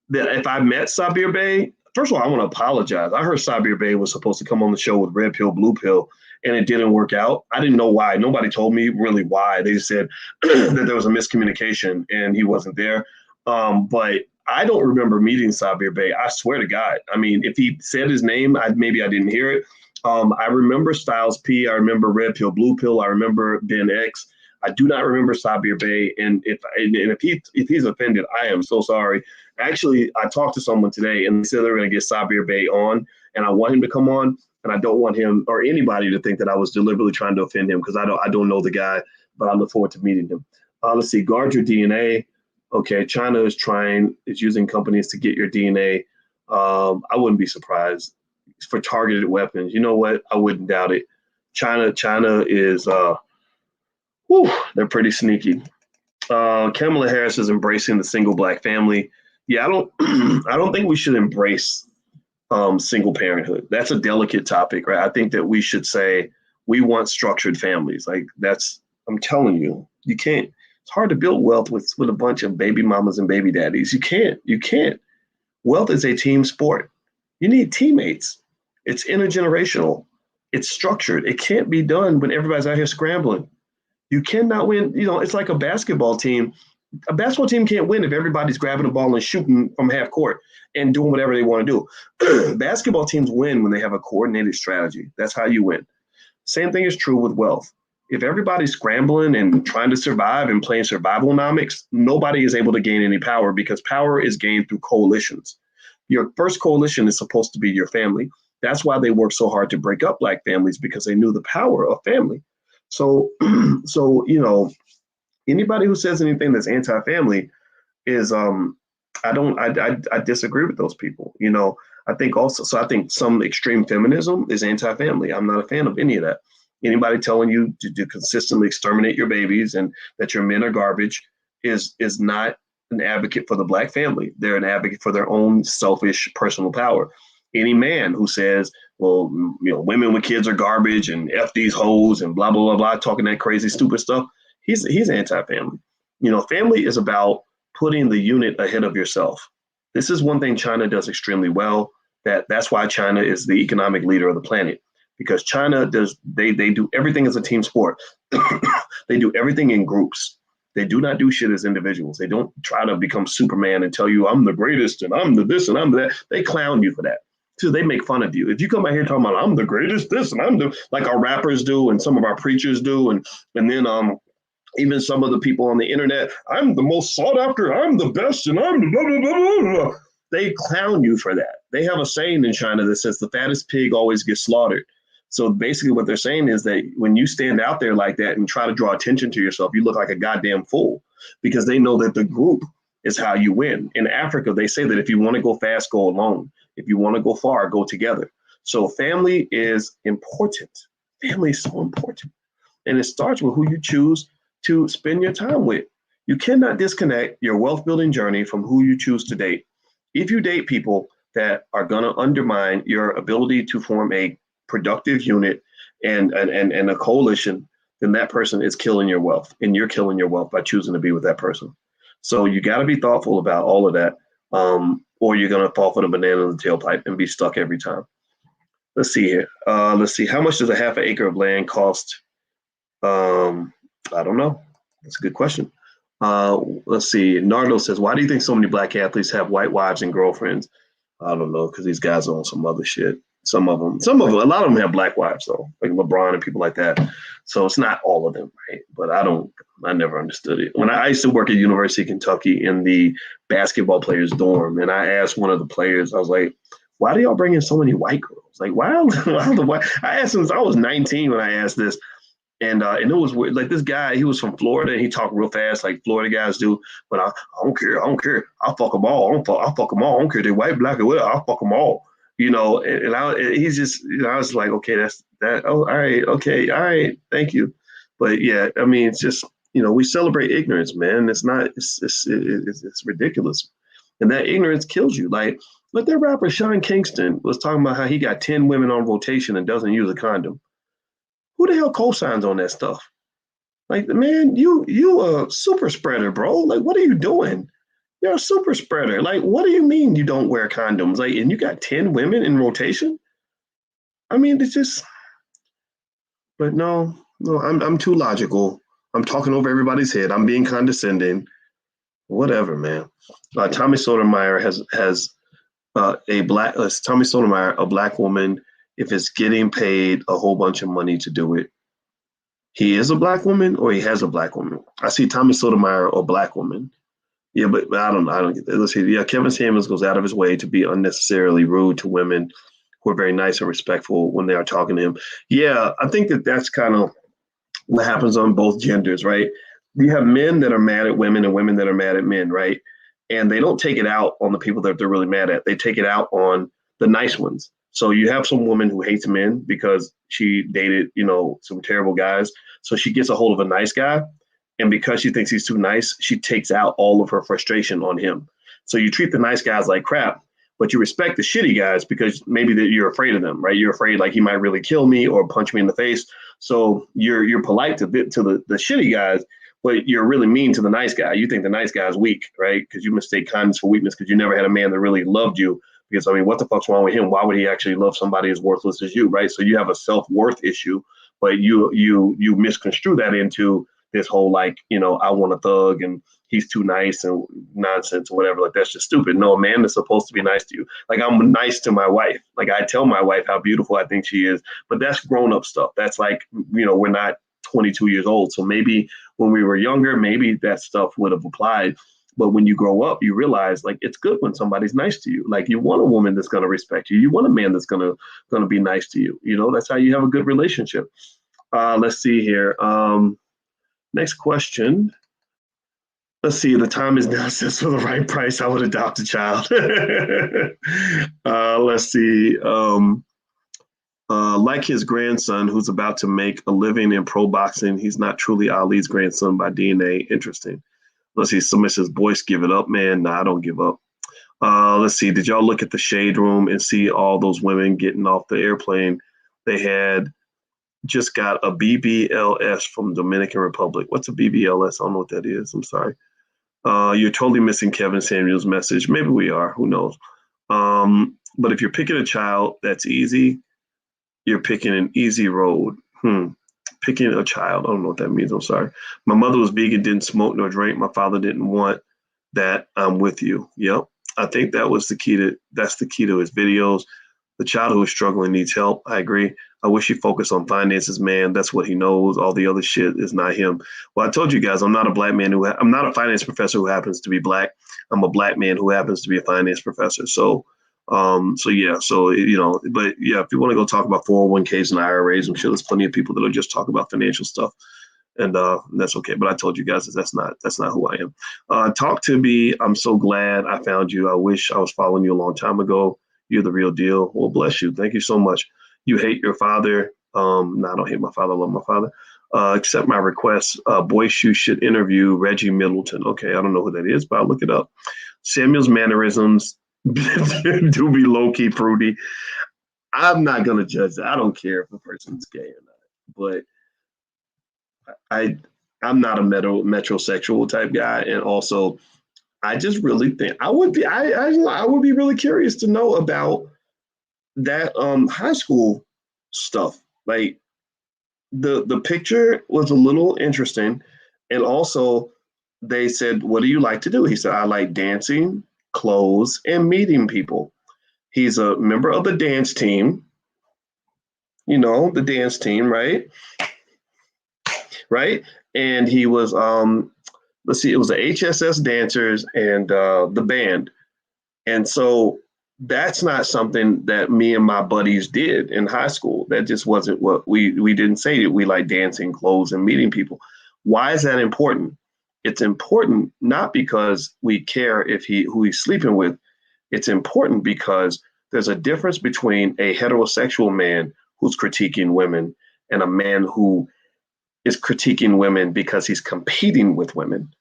That if I met Sabir Bey, first of all, I want to apologize. I heard Sabir Bey was supposed to come on the show with Red Pill, Blue Pill, and it didn't work out. I didn't know why. Nobody told me really why. They just said that there was a miscommunication and he wasn't there. But I don't remember meeting Sabir Bey. I swear to God. I mean, if he said his name, maybe I didn't hear it. I remember Styles P. I remember Red Pill, Blue Pill. I remember Ben X. I do not remember Sabir Bey. And if he's offended, I am so sorry. Actually, I talked to someone today and they said they're going to get Sabir Bey on, and I want him to come on, and I don't want him or anybody to think that I was deliberately trying to offend him because I don't know the guy, but I look forward to meeting him. Let's see, guard your DNA. Okay, China is using companies to get your DNA. I wouldn't be surprised for targeted weapons. You know what? I wouldn't doubt it. China is, they're pretty sneaky. Kamala Harris is embracing the single black family. Yeah, I don't think we should embrace single parenthood. That's a delicate topic, right? I think that we should say we want structured families. Like I'm telling you, you can't. It's hard to build wealth with a bunch of baby mamas and baby daddies. You can't. Wealth is a team sport. You need teammates. It's intergenerational. It's structured. It can't be done when everybody's out here scrambling. You cannot win. It's like a basketball team. A basketball team can't win if everybody's grabbing the ball and shooting from half court and doing whatever they want to do. Basketball teams win when they have a coordinated strategy. That's how you win. Same thing is true with wealth. If everybody's scrambling and trying to survive and playing survivalnomics, nobody is able to gain any power because power is gained through coalitions. Your first coalition is supposed to be your family. That's why they worked so hard to break up black families, because they knew the power of family. So anybody who says anything that's anti-family is, I disagree with those people. I think some extreme feminism is anti-family. I'm not a fan of any of that. Anybody telling you to consistently exterminate your babies and that your men are garbage is not an advocate for the black family. They're an advocate for their own selfish personal power. Any man who says, well, women with kids are garbage and F these hoes and blah, blah, blah, blah, talking that crazy, stupid stuff, he's anti-family. Family is about putting the unit ahead of yourself. This is one thing China does extremely well. That's why China is the economic leader of the planet. Because China they do everything as a team sport. They do everything in groups. They do not do shit as individuals. They don't try to become Superman and tell you I'm the greatest and I'm the this and I'm the that. They clown you for that. So they make fun of you. If you come out here talking about I'm the greatest this and I'm the like our rappers do and some of our preachers do and then even some of the people on the internet, I'm the most sought after, I'm the best, and I'm the blah, blah, blah, blah, blah. They clown you for that. They have a saying in China that says the fattest pig always gets slaughtered. So basically what they're saying is that when you stand out there like that and try to draw attention to yourself, you look like a goddamn fool because they know that the group is how you win. In Africa, they say that if you want to go fast, go alone. If you want to go far, go together. So family is important. Family is so important. And it starts with who you choose to spend your time with. You cannot disconnect your wealth building journey from who you choose to date. If you date people that are going to undermine your ability to form a productive unit and a coalition, then that person is killing your wealth, and you're killing your wealth by choosing to be with that person. So you got to be thoughtful about all of that, or you're going to fall for the banana in the tailpipe and be stuck every time. Let's see here. Let's see. How much does a half an acre of land cost? I don't know. That's a good question. Let's see. Nardo says, why do you think so many black athletes have white wives and girlfriends? I don't know, because these guys are on some other shit. Some of them, a lot of them have black wives though, like LeBron and people like that. So it's not all of them, right? But I never understood it. When I used to work at University of Kentucky in the basketball players dorm, and I asked one of the players, I was like, why do y'all bring in so many white girls? Like, why the white? I asked him, I was 19 when I asked this. And it was weird. Like this guy, he was from Florida and he talked real fast like Florida guys do. But I don't care. I'll fuck them all. I'll fuck them all. I don't care if they're white, black, or whatever. I'll fuck them all. He's just, I was like, okay, that's that. Oh, all right. Okay. All right. Thank you. But yeah, I mean, it's just, we celebrate ignorance, man. It's not, it's ridiculous. And that ignorance kills you. Like, but that rapper Sean Kingston was talking about how he got 10 women on rotation and doesn't use a condom. Who the hell co-signs on that stuff? Like, man, you a super spreader, bro. Like, what are you doing? You're a super spreader. Like, what do you mean you don't wear condoms? Like, and you got 10 women in rotation? I mean, it's just, but no, I'm too logical. I'm talking over everybody's head. I'm being condescending. Whatever, man. Tommy Sotomayor has Tommy Sotomayor, a black woman, if it's getting paid a whole bunch of money to do it. He is a black woman or he has a black woman. I see Tommy Sotomayor, a black woman. Yeah, but I don't get that. Let's see. Yeah, Kevin Samuels goes out of his way to be unnecessarily rude to women who are very nice and respectful when they are talking to him. Yeah, I think that's kind of what happens on both genders, right? You have men that are mad at women and women that are mad at men, right? And they don't take it out on the people that they're really mad at. They take it out on the nice ones. So you have some woman who hates men because she dated, some terrible guys. So she gets a hold of a nice guy. And because she thinks he's too nice, she takes out all of her frustration on him. So you treat the nice guys like crap, but you respect the shitty guys because maybe you're afraid of them, right? You're afraid like he might really kill me or punch me in the face. So you're polite to the shitty guys, but you're really mean to the nice guy. You think the nice guy is weak, right? Because you mistake kindness for weakness because you never had a man that really loved you. Because, I mean, what the fuck's wrong with him? Why would he actually love somebody as worthless as you, right? So you have a self-worth issue, but you misconstrue that into this whole, like, I want a thug and he's too nice and nonsense or whatever. Like, that's just stupid. No, a man is supposed to be nice to you. Like, I'm nice to my wife. Like, I tell my wife how beautiful I think she is, but that's grown-up stuff. That's like, we're not 22 years old. So maybe when we were younger, maybe that stuff would have applied. But when you grow up, you realize like it's good when somebody's nice to you. Like you want a woman that's going to respect you. You want a man that's going to be nice to you. That's how you have a good relationship. Let's see here. Next question. Let's see. The time is now. Says for the right price, I would adopt a child. Let's see. Like his grandson, who's about to make a living in pro boxing, he's not truly Ali's grandson by DNA. Interesting. Let's see. Somebody says, Boyce, give it up, man. Nah, I don't give up. Let's see. Did y'all look at the Shade Room and see all those women getting off the airplane? They had just got a BBLS from Dominican Republic. What's a BBLS? I don't know what that is. I'm sorry. You're totally missing Kevin Samuels' message. Maybe we are. Who knows? But if you're picking a child that's easy, you're picking an easy road. picking a child. I don't know what that means. I'm sorry. My mother was vegan, didn't smoke nor drink. My father didn't want that. I'm with you. Yep. I think that's the key to his videos. The child who is struggling needs help. I agree. I wish he focused on finances, man. That's what he knows. All the other shit is not him. Well, I told you guys, I'm not a black man I'm not a finance professor who happens to be black. I'm a black man who happens to be a finance professor. So, yeah. So, but yeah, if you want to go talk about 401ks and IRAs, I'm sure there's plenty of people that'll just talk about financial stuff. And that's okay. But I told you guys that's not who I am. Talk to me. I'm so glad I found you. I wish I was following you a long time ago. You're the real deal. Well, bless you. Thank you so much. You hate your father. No, I don't hate my father. I love my father. Accept my request. Boyce, you should interview Reggie Middleton. Okay, I don't know who that is, but I'll look it up. Samuel's mannerisms do be low-key prudy. I'm not going to judge that. I don't care if a person's gay or not. But I'm not a metrosexual type guy. And also, I just really think I would be really curious to know about that high school stuff. Like the picture was a little interesting, and also they said, "What do you like to do?" He said, "I like dancing, clothes, and meeting people." He's a member of the dance team. The dance team, right? Right, and he was let's see, it was the HSS dancers and the band. And so that's not something that me and my buddies did in high school. That just wasn't what we didn't say that we like dancing, clothes, and meeting people. Why is that important? It's important not because we care who he's sleeping with. It's important because there's a difference between a heterosexual man who's critiquing women and a man who is critiquing women because he's competing with women.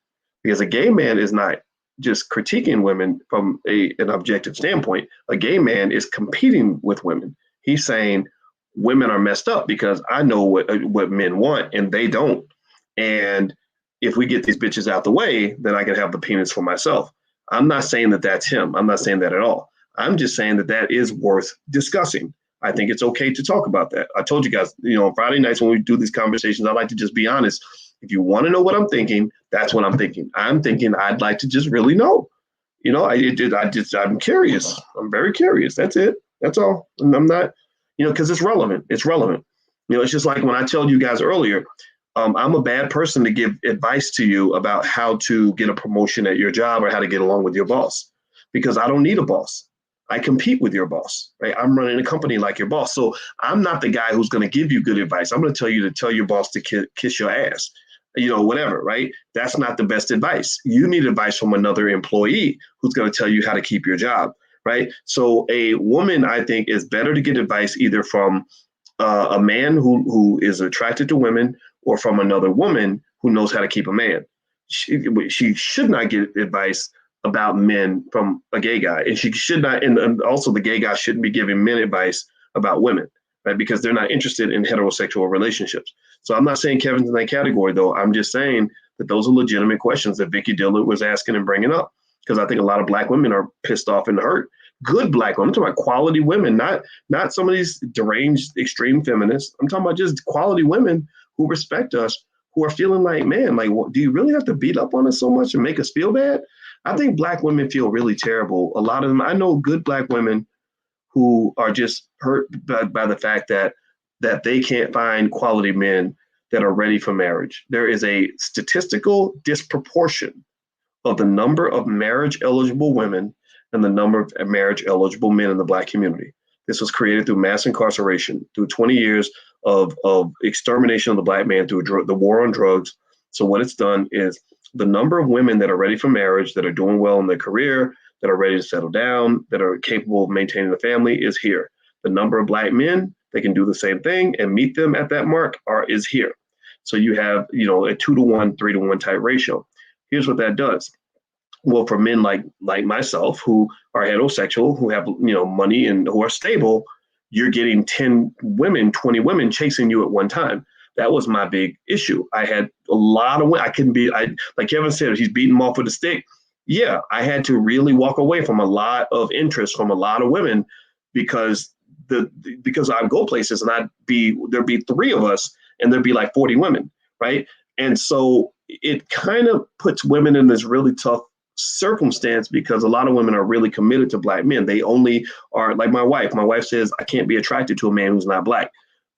Because a gay man is not just critiquing women from an objective standpoint. A gay man is competing with women. He's saying women are messed up because I know what men want and they don't. And if we get these bitches out the way, then I can have the penis for myself. I'm not saying that that's him. I'm not saying that at all. I'm just saying that is worth discussing. I think it's okay to talk about that. I told you guys, on Friday nights when we do these conversations, I like to just be honest. If you want to know what I'm thinking, that's what I'm thinking. I'm thinking I'd like to just really know. I'm curious. I'm very curious. That's it. That's all. And I'm not, because it's relevant. It's relevant. It's just like when I told you guys earlier, I'm a bad person to give advice to you about how to get a promotion at your job or how to get along with your boss, because I don't need a boss. I compete with your boss, right? I'm running a company like your boss. So I'm not the guy who's going to give you good advice. I'm going to tell you to tell your boss to kiss your ass, whatever, right? That's not the best advice. You need advice from another employee who's going to tell you how to keep your job, right? So a woman, I think, is better to get advice either from a man who is attracted to women or from another woman who knows how to keep a man. She should not get advice about men from a gay guy, and she should not, and also the gay guy shouldn't be giving men advice about women, right? Because they're not interested in heterosexual relationships. So I'm not saying Kevin's in that category, though. I'm just saying that those are legitimate questions that Vicky Dillard was asking and bringing up, because I think a lot of black women are pissed off and hurt. Good black women. I'm talking about quality women, not some of these deranged extreme feminists. I'm talking about just quality women who respect us, who are feeling like, man, like, do you really have to beat up on us so much and make us feel bad? I think black women feel really terrible. A lot of them, I know good black women who are just hurt by the fact that they can't find quality men that are ready for marriage. There is a statistical disproportion of the number of marriage eligible women and the number of marriage eligible men in the black community. This was created through mass incarceration, through 20 years of extermination of the black man through the war on drugs. So what it's done is the number of women that are ready for marriage, that are doing well in their career, that are ready to settle down, that are capable of maintaining a family is here. The number of black men that can do the same thing and meet them at that mark is here. So you have, a 2-to-1, 3-to-1 type ratio. Here's what that does. Well, for men like myself who are heterosexual, who have, money and who are stable, you're getting 10 women, 20 women chasing you at one time. That was my big issue. I had a lot of women. Like Kevin said, he's beating them off with a stick. Yeah, I had to really walk away from a lot of interest from a lot of women because I would go places and there'd be 3 of us and there'd be like 40 women, right? And so it kind of puts women in this really tough circumstance because a lot of women are really committed to black men. They only are like my wife. My wife says, I can't be attracted to a man who's not black.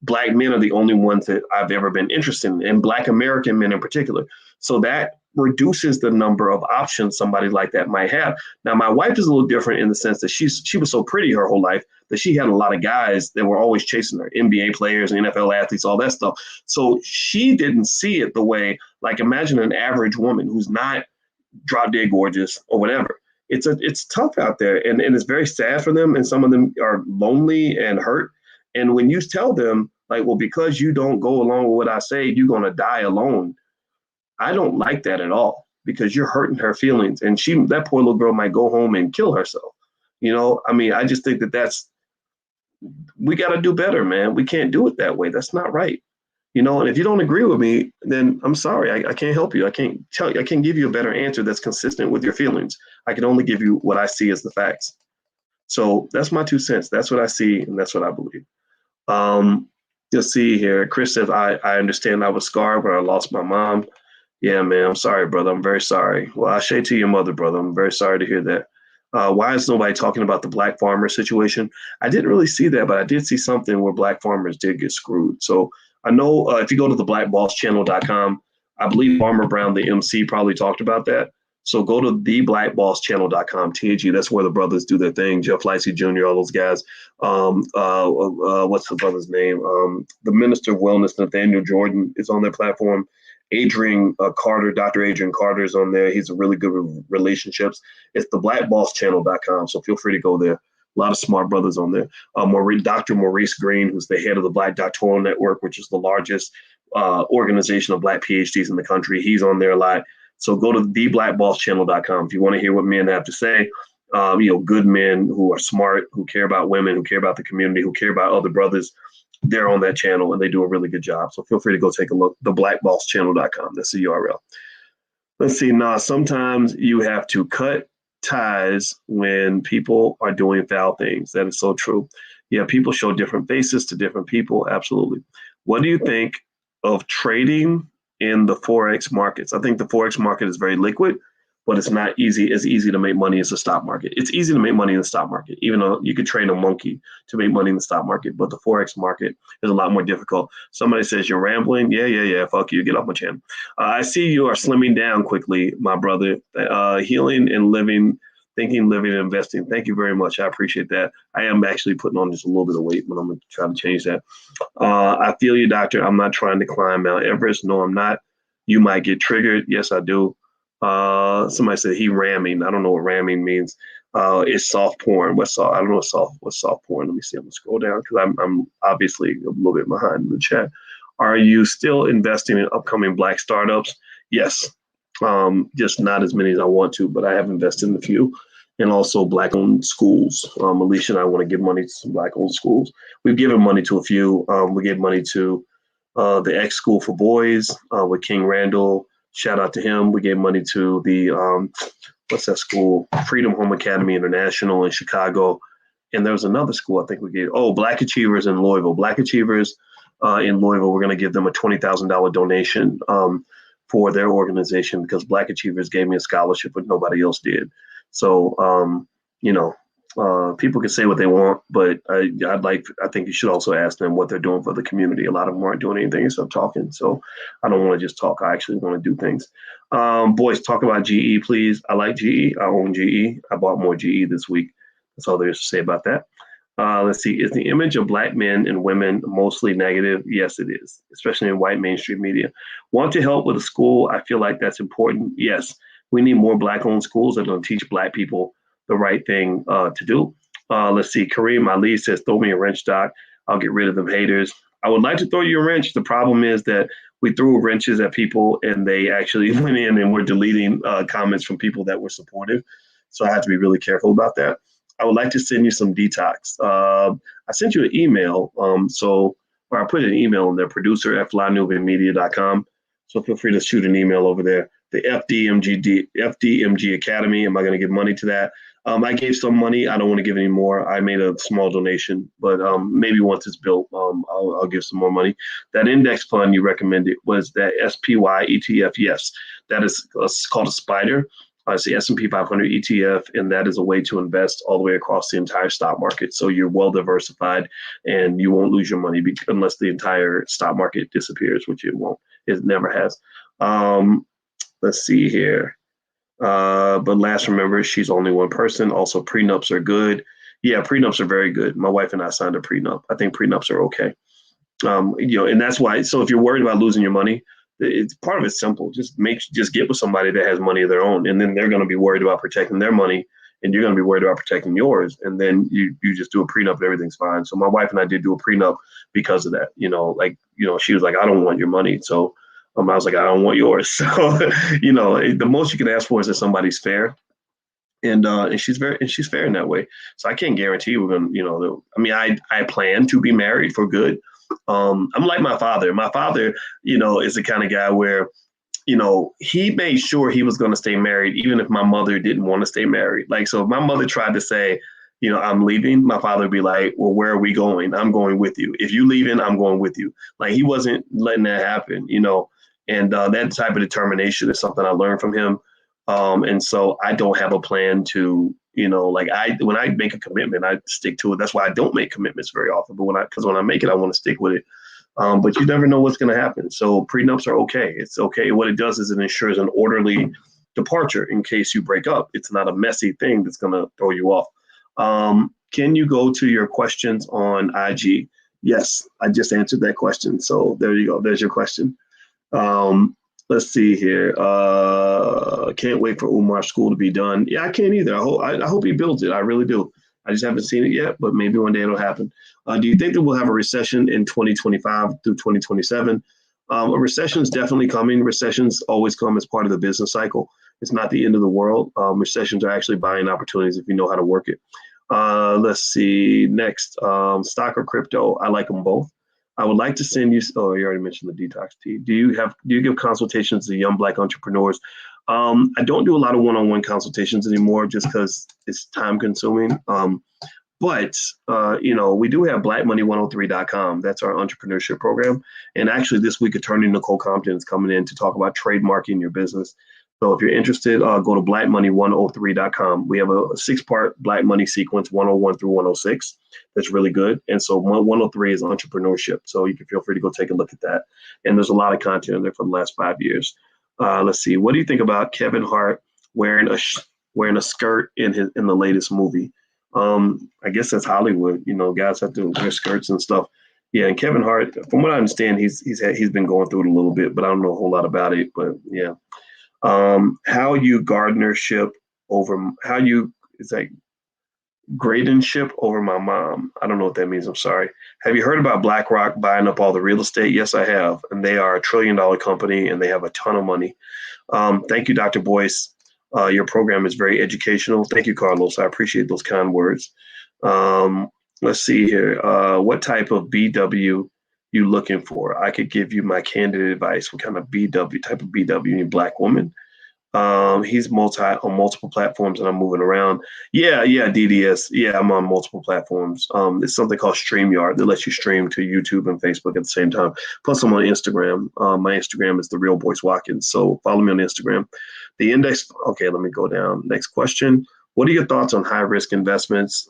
Black men are the only ones that I've ever been interested in, and black American men in particular. So that reduces the number of options somebody like that might have. Now, my wife is a little different in the sense that she was so pretty her whole life that she had a lot of guys that were always chasing her, NBA players, NFL athletes, all that stuff. So she didn't see it the way, like, imagine an average woman who's not drop dead gorgeous or whatever. It's tough out there, and it's very sad for them, and some of them are lonely and hurt. And when you tell them, like, well, because you don't go along with what I say, you're going to die alone. I don't like that at all because you're hurting her feelings. And that poor little girl might go home and kill herself. I mean, I just think we got to do better, man. We can't do it that way. That's not right. And if you don't agree with me, then I'm sorry. I can't help you. I can't give you a better answer that's consistent with your feelings. I can only give you what I see as the facts. So that's my 2 cents. That's what I see, and that's what I believe. You'll see here. Chris says, I understand I was scarred when I lost my mom. Yeah, man, I'm sorry, brother. I'm very sorry. Well, I say to your mother, brother, I'm very sorry to hear that. Why is nobody talking about the black farmer situation? I didn't really see that, but I did see something where black farmers did get screwed. So I know if you go to the blackbosschannel.com, I believe Farmer Brown, the MC, probably talked about that. So go to theblackbosschannel.com, TAG. That's where the brothers do their thing. Jeff Licey Jr., all those guys. What's the brother's name? The Minister of Wellness, Nathaniel Jordan, is on their platform. Adrian Carter, Dr. Adrian Carter is on there. He's a really good with relationships. It's theblackbosschannel.com. So feel free to go there. A lot of smart brothers on there. Dr. Maurice Green, who's the head of the Black Doctoral Network, which is the largest organization of black PhDs in the country. He's on there a lot. So go to theblackbosschannel.com if you want to hear what men have to say. Good men who are smart, who care about women, who care about the community, who care about other brothers. They're on that channel and they do a really good job. So feel free to go take a look. Theblackbosschannel.com. That's the URL. Let's see. Now, sometimes you have to cut ties when people are doing foul things. That is so true. Yeah, people show different faces to different people. Absolutely. What do you think of trading in the Forex markets? I think the Forex market is very liquid, but it's not as easy to make money as the stock market. It's easy to make money in the stock market, even though you could train a monkey to make money in the stock market, but the Forex market is a lot more difficult. Somebody says you're rambling. Yeah. Fuck you. Get off my channel. I see you are slimming down quickly, my brother. Healing and living, thinking, living, and investing. Thank you very much. I appreciate that. I am actually putting on just a little bit of weight, but I'm going to try to change that. I feel you, doctor. I'm not trying to climb Mount Everest. No, I'm not. You might get triggered. Yes, I do. Somebody said he ramming. I don't know what ramming means. It's soft porn. I don't know what's soft porn. Let me see. I'm gonna scroll down because I'm obviously a little bit behind in the chat. Are you still investing in upcoming black startups? Yes. Just not as many as I want to, but I have invested in a few, and also black-owned schools. Alicia and I want to give money to some black-owned schools. We've given money to a few. We gave money to the X School for Boys with King Randall. Shout out to him. We gave money to the, what's that school? Freedom Home Academy International in Chicago. And there was another school I think we gave. Black Achievers in Louisville. Black Achievers in Louisville, we're going to give them a $20,000 donation for their organization because Black Achievers gave me a scholarship, but nobody else did. So, people can say what they want, but I think you should also ask them what they're doing for the community. A lot of them aren't doing anything except talking. So I don't want to just talk. I actually want to do things. Boys, talk about GE, please. I like GE. I own GE. I bought more GE this week. That's all there is to say about that. Let's see. Is the image of black men and women mostly negative? Yes, it is, especially in white mainstream media. Want to help with a school? I feel like that's important. Yes, we need more black-owned schools that are going to teach black people the right thing to do. Let's see. Kareem Ali says, throw me a wrench, Doc. I'll get rid of them haters. I would like to throw you a wrench. The problem is that we threw wrenches at people and they actually went in and were deleting comments from people that were supportive. So I have to be really careful about that. I would like to send you some detox. I sent you an email. Or I put an email in there, producer@flynubianmedia.com. So feel free to shoot an email over there. The FDMG Academy. Am I going to give money to that? I gave some money. I don't want to give any more. I made a small donation, but maybe once it's built, I'll give some more money. That index fund you recommended was that SPY ETF. Yes, that is called a spider. It's the S&P 500 ETF, and that is a way to invest all the way across the entire stock market. So you're well diversified, and you won't lose your money unless the entire stock market disappears, which it won't. It never has. Let's see here. But last, remember, she's only one person. Also, prenups are good. Yeah, prenups are very good. My wife and I signed a prenup. I think prenups are okay. And that's why. So if you're worried about losing your money, it's part of it's simple. Just get with somebody that has money of their own, and then they're going to be worried about protecting their money, and you're going to be worried about protecting yours. And then you just do a prenup, and everything's fine. So my wife and I did do a prenup because of that. She was like, I don't want your money, so. I was like, I don't want yours. So, the most you can ask for is that somebody's fair, and she's fair in that way. So I can't guarantee we're gonna, I plan to be married for good. I'm like my father. My father, is the kind of guy where, he made sure he was going to stay married, even if my mother didn't want to stay married. Like, so if my mother tried to say, I'm leaving, my father would be like, well, where are we going? I'm going with you. If you leaving, I'm going with you. Like, he wasn't letting that happen, and that type of determination is something I learned from him. And so I don't have a plan to, when I make a commitment, I stick to it. That's why I don't make commitments very often. But when I make it, I want to stick with it. But you never know what's going to happen. So prenups are okay. It's okay. What it does is it ensures an orderly departure in case you break up. It's not a messy thing that's going to throw you off. Can you go to your questions on IG? Yes, I just answered that question. So there you go. There's your question. Let's see here. Can't wait for Umar's school to be done. Yeah, I can't either. I hope he builds it. I really do. I just haven't seen it yet, but maybe one day it'll happen. Do you think that we'll have a recession in 2025 through 2027? A recession is definitely coming. Recessions always come as part of the business cycle. It's not the end of the world. Recessions are actually buying opportunities if you know how to work it. Let's see. Next, stock or crypto? I like them both. I would like to send you. Oh, you already mentioned the detox tea. Do you give consultations to young Black entrepreneurs? I don't do a lot of one-on-one consultations anymore just because it's time consuming. But we do have blackmoney103.com. That's our entrepreneurship program. And actually this week, attorney Nicole Compton is coming in to talk about trademarking your business. So if you're interested, go to blackmoney103.com. We have a 6-part Black Money sequence, 101 through 106. That's really good. And so 103 is entrepreneurship. So you can feel free to go take a look at that. And there's a lot of content in there for the last 5 years. Let's see. What do you think about Kevin Hart wearing a skirt in the latest movie? I guess that's Hollywood. Guys have to wear skirts and stuff. Yeah, and Kevin Hart, from what I understand, he's been going through it a little bit, but I don't know a whole lot about it. But yeah. How you gardenership over it's like gradenship over my mom. I don't know what that means. I'm sorry. Have you heard about BlackRock buying up all the real estate? Yes, I have. And they are $1 trillion company and they have a ton of money. Thank you, Dr. Boyce. Your program is very educational. Thank you, Carlos. I appreciate those kind words. Let's see here. What type of BW you looking for? I could give you my candid advice. What kind of type of BW? You need Black woman? He's on multiple platforms and I'm moving around. Yeah, DDS. Yeah, I'm on multiple platforms. It's something called StreamYard that lets you stream to YouTube and Facebook at the same time. Plus I'm on Instagram. My Instagram is the real Boyce Watkins. So follow me on Instagram. The index. Okay, let me go down. Next question. What are your thoughts on high risk investments?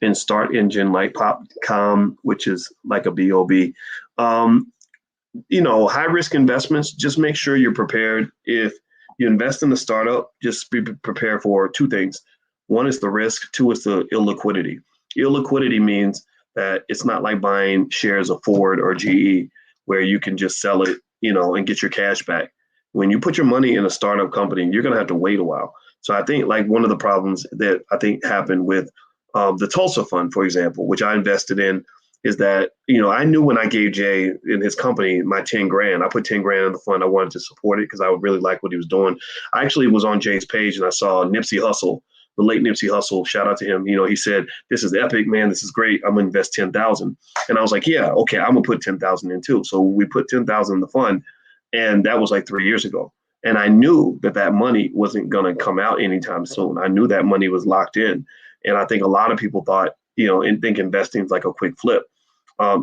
In Start Engine like Popcom, which is like a BOB. High risk investments, just make sure you're prepared. If you invest in a startup, just be prepared for 2 things. 1 is the risk, 2 is the illiquidity. Illiquidity means that it's not like buying shares of Ford or GE where you can just sell it, and get your cash back. When you put your money in a startup company, you're going to have to wait a while. So I think like one of the problems that I think happened with the Tulsa Fund, for example, which I invested in, is that, I knew when I gave Jay in his company my 10 grand, I put 10 grand in the fund. I wanted to support it because I would really like what he was doing. I actually was on Jay's page and I saw Nipsey Hussle, the late Nipsey Hussle. Shout out to him. He said, "This is epic, man. This is great. I'm gonna invest 10,000." And I was like, "Yeah, okay, I'm gonna put 10,000 in too." So we put 10,000 in the fund, and that was like 3 years ago. And I knew that that money wasn't going to come out anytime soon. I knew that money was locked in. And I think a lot of people thought, and think investing is like a quick flip.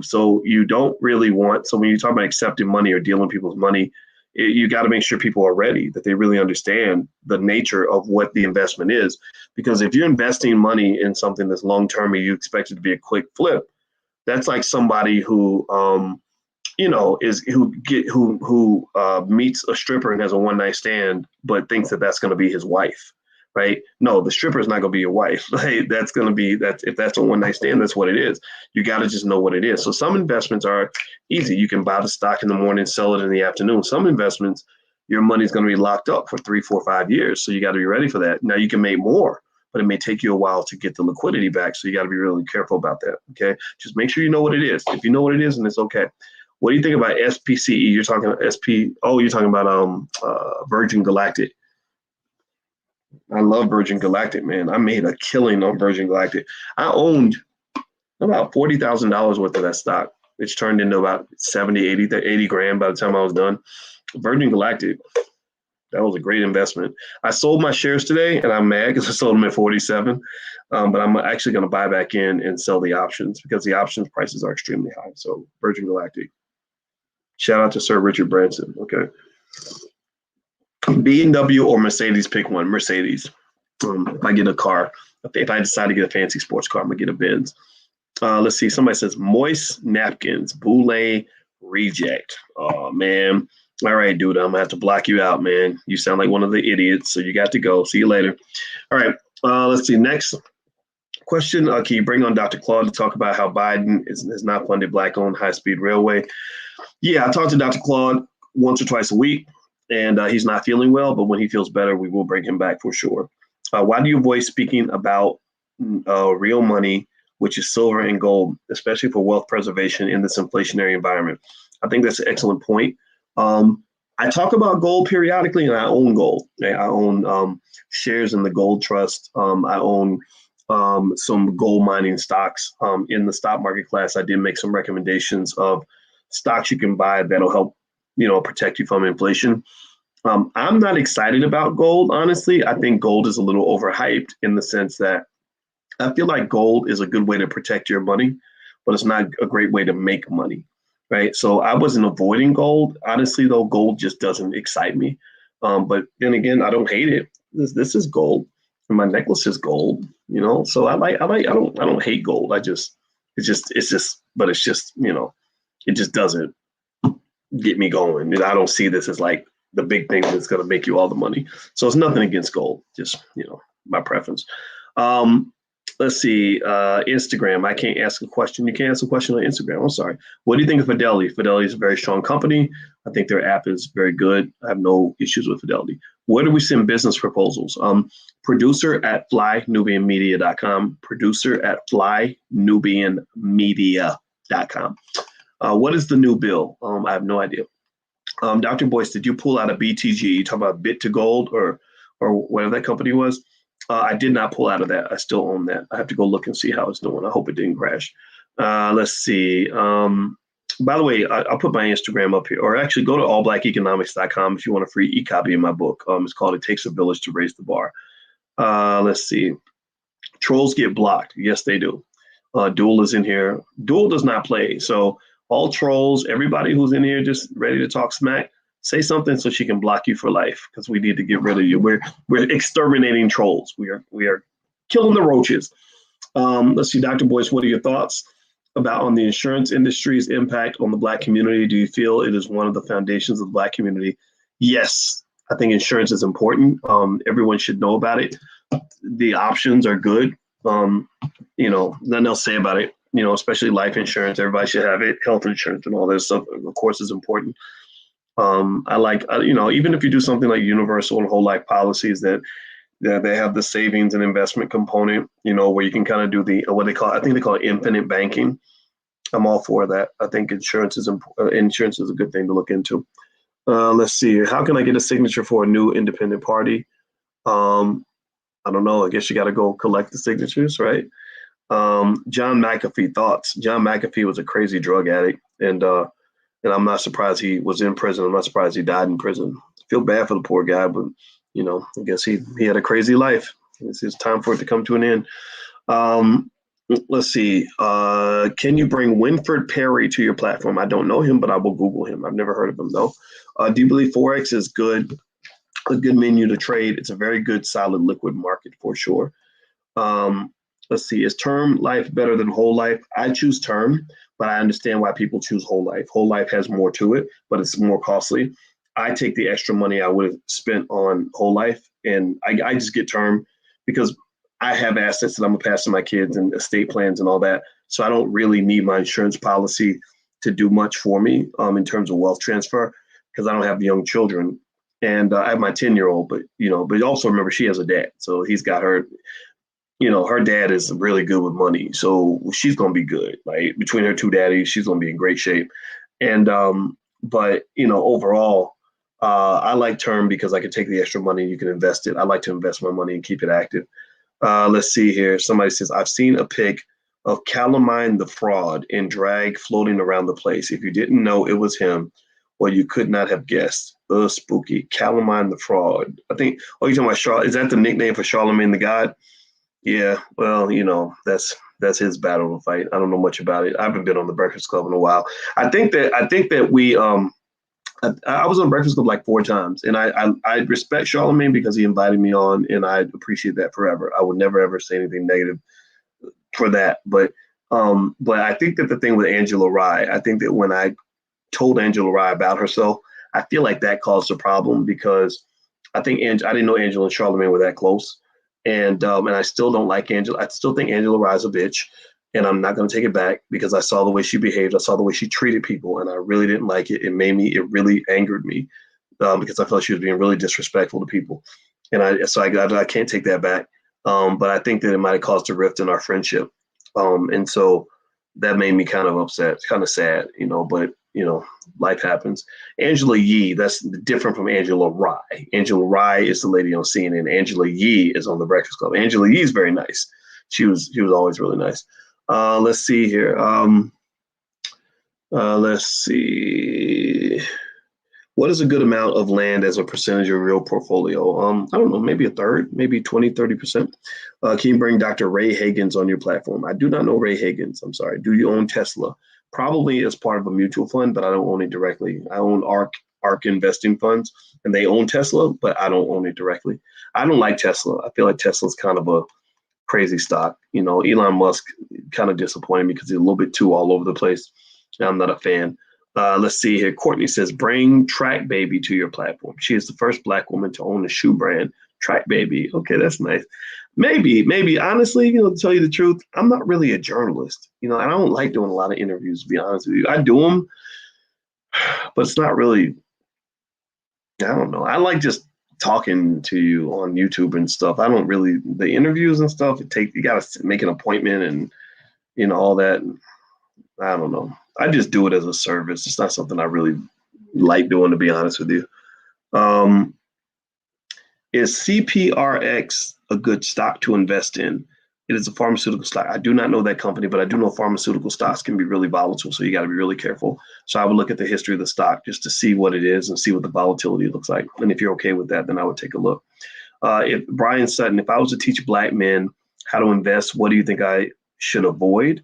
So you don't really want, so when you talk about accepting money or dealing people's money, you got to make sure people are ready, that they really understand the nature of what the investment is. Because if you're investing money in something that's long-term and you expect it to be a quick flip, that's like somebody who, meets a stripper and has a one night stand, but thinks that that's going to be his wife, right? No, the stripper is not going to be your wife. Right? That's going to be if that's a one night stand, that's what it is. You got to just know what it is. So some investments are easy. You can buy the stock in the morning, sell it in the afternoon. Some investments, your money's going to be locked up for 3, 4, 5 years. So you got to be ready for that. Now you can make more, but it may take you a while to get the liquidity back. So you got to be really careful about that. Okay. Just make sure you know what it is. If you know what it is, then it's okay. What do you think about SPCE? You're talking about you're talking about Virgin Galactic. I love Virgin Galactic, man. I made a killing on Virgin Galactic. I owned about $40,000 worth of that stock, which turned into about 80 grand by the time I was done. Virgin Galactic, that was a great investment. I sold my shares today, and I'm mad because I sold them at 47. But I'm actually going to buy back in and sell the options because the options prices are extremely high. So Virgin Galactic. Shout out to Sir Richard Branson. Okay. BMW or Mercedes, pick one. Mercedes. If I get a car, if I decide to get a fancy sports car, I'm going to get a Benz. Let's see. Somebody says moist napkins, Boule reject. Oh, man. All right, dude. I'm going to have to block you out, man. You sound like one of the idiots. So you got to go. See you later. All right. Let's see. Next question. Can you bring on Dr. Claude to talk about how Biden has not funded Black-owned high-speed railway? Yeah, I talk to Dr. Claude once or twice a week, and he's not feeling well, but when he feels better, we will bring him back for sure. Why do you avoid speaking about real money, which is silver and gold, especially for wealth preservation in this inflationary environment? I think that's an excellent point. I talk about gold periodically, and I own gold. Okay? I own shares in the gold trust. I own some gold mining stocks. In the stock market class, I did make some recommendations of stocks you can buy that'll help, protect you from inflation. I'm not excited about gold, honestly. I think gold is a little overhyped in the sense that I feel like gold is a good way to protect your money, but it's not a great way to make money, right? So I wasn't avoiding gold. Honestly, though, gold just doesn't excite me. But then again, I don't hate it. This is gold, and my necklace is gold, So I don't hate gold. But it's just, it just doesn't get me going. I don't see this as like the big thing that's going to make you all the money. So it's nothing against gold, just, my preference. Let's see, Instagram. I can't ask a question. You can't ask a question on Instagram. I'm sorry. What do you think of Fidelity? Fidelity is a very strong company. I think their app is very good. I have no issues with Fidelity. Where do we send business proposals? Producer at flynubianmedia.com. Producer at flynubianmedia.com. What is the new bill? I have no idea. Dr. Boyce, did you pull out a BTG? You talk about Bit to Gold or whatever that company was? I did not pull out of that. I still own that. I have to go look and see how it's doing. I hope it didn't crash. Let's see. By the way, I'll put my Instagram up here, or actually go to allblackeconomics.com if you want a free e-copy of my book. It's called It Takes a Village to Raise the Bar. Let's see. Trolls get blocked. Yes, they do. Duel is in here. Duel does not play. So all trolls, everybody who's in here just ready to talk smack, say something so she can block you for life, because we need to get rid of you. We're exterminating trolls. We are killing the roaches. Let's see, Dr. Boyce, what are your thoughts on the insurance industry's impact on the Black community? Do you feel it is one of the foundations of the Black community? Yes, I think insurance is important. Everyone should know about it. The options are good. Nothing else to say about it. Especially life insurance. Everybody should have it. Health insurance and all that stuff, of course, is important. I like, even if you do something like universal and whole life policies that they have the savings and investment component, where you can kind of do I think they call it infinite banking. I'm all for that. I think insurance is a good thing to look into. Let's see. How can I get a signature for a new independent party? I don't know. I guess you got to go collect the signatures, right? John McAfee thoughts. John McAfee was a crazy drug addict, and and I'm not surprised he was in prison. I'm not surprised he died in prison. Feel bad for the poor guy, but I guess he had a crazy life. It's time for it to come to an end. Um, let's see. Can you bring Winford Perry to your platform? I don't know him, but I will Google him. I've never heard of him though. Do you believe Forex is good? A good menu to trade. It's a very good, solid, liquid market for sure. Um, let's see. Is term life better than whole life? I choose term, but I understand why people choose whole life. Whole life has more to it, but it's more costly. I take the extra money I would have spent on whole life, and I just get term because I have assets that I'm gonna pass to my kids and estate plans and all that. So I don't really need my insurance policy to do much for me in terms of wealth transfer because I don't have young children, and I have my 10-year-old. But also remember she has a dad, so he's got her. Her dad is really good with money, so she's gonna be good. Like between her two daddies, she's gonna be in great shape. And but overall, I like term because I can take the extra money and you can invest it. I like to invest my money and keep it active. Let's see here. Somebody says, I've seen a pic of Calamine the fraud in drag floating around the place. If you didn't know it was him, well, you could not have guessed. Spooky. Calamine the fraud. I think, you're talking about Charlotte. Is that the nickname for Charlemagne the God? Yeah, well, that's his battle to fight. I don't know much about it. I haven't been on the Breakfast Club in a while. I think that we I was on Breakfast Club like 4 times, and I respect Charlemagne because he invited me on, and I appreciate that forever. I would never ever say anything negative for that. But I think that the thing with Angela Rye, I think that when I told Angela Rye about herself, I feel like that caused a problem because I didn't know Angela and Charlemagne were that close, and I still don't like Angela. I still think Angela Rye's a bitch, and I'm not going to take it back because I saw the way she behaved. I saw the way she treated people, and I really didn't like it. It really angered me because I felt she was being really disrespectful to people, and I can't take that back. But I think that it might have caused a rift in our friendship, and so that made me kind of upset, kind of sad, But life happens. Angela Yee, that's different from Angela Rye. Angela Rye is the lady on CNN. Angela Yee is on the Breakfast Club. Angela Yee is very nice. She was always really nice. Let's see here. Let's see. What is a good amount of land as a percentage of real portfolio? I don't know, maybe a third, maybe 20, 30%. Can you bring Dr. Ray Hagins on your platform? I do not know Ray Hagins. I'm sorry. Do you own Tesla? Probably as part of a mutual fund, but I don't own it directly. I own ARK investing funds, and they own Tesla, but I don't own it directly. I don't like Tesla. I feel like Tesla's kind of a crazy stock. Elon Musk kind of disappointed me because he's a little bit too all over the place. I'm not a fan. Let's see here. Courtney says, bring Track Baby to your platform. She is the first Black woman to own a shoe brand. Track Baby. Okay, that's nice. Maybe, honestly, to tell you the truth, I'm not really a journalist. I don't like doing a lot of interviews, to be honest with you. I do them, but it's not really, I don't know. I like just talking to you on YouTube and stuff. I don't really, the interviews and stuff, you got to make an appointment and, all that. I don't know. I just do it as a service. It's not something I really like doing, to be honest with you. Is CPRX a good stock to invest in? It is a pharmaceutical stock. I do not know that company, but I do know pharmaceutical stocks can be really volatile, so you got to be really careful. So I would look at the history of the stock just to see what it is and see what the volatility looks like. And if you're okay with that, then I would take a look. If Brian Sutton, if I was to teach Black men how to invest, what do you think I should avoid?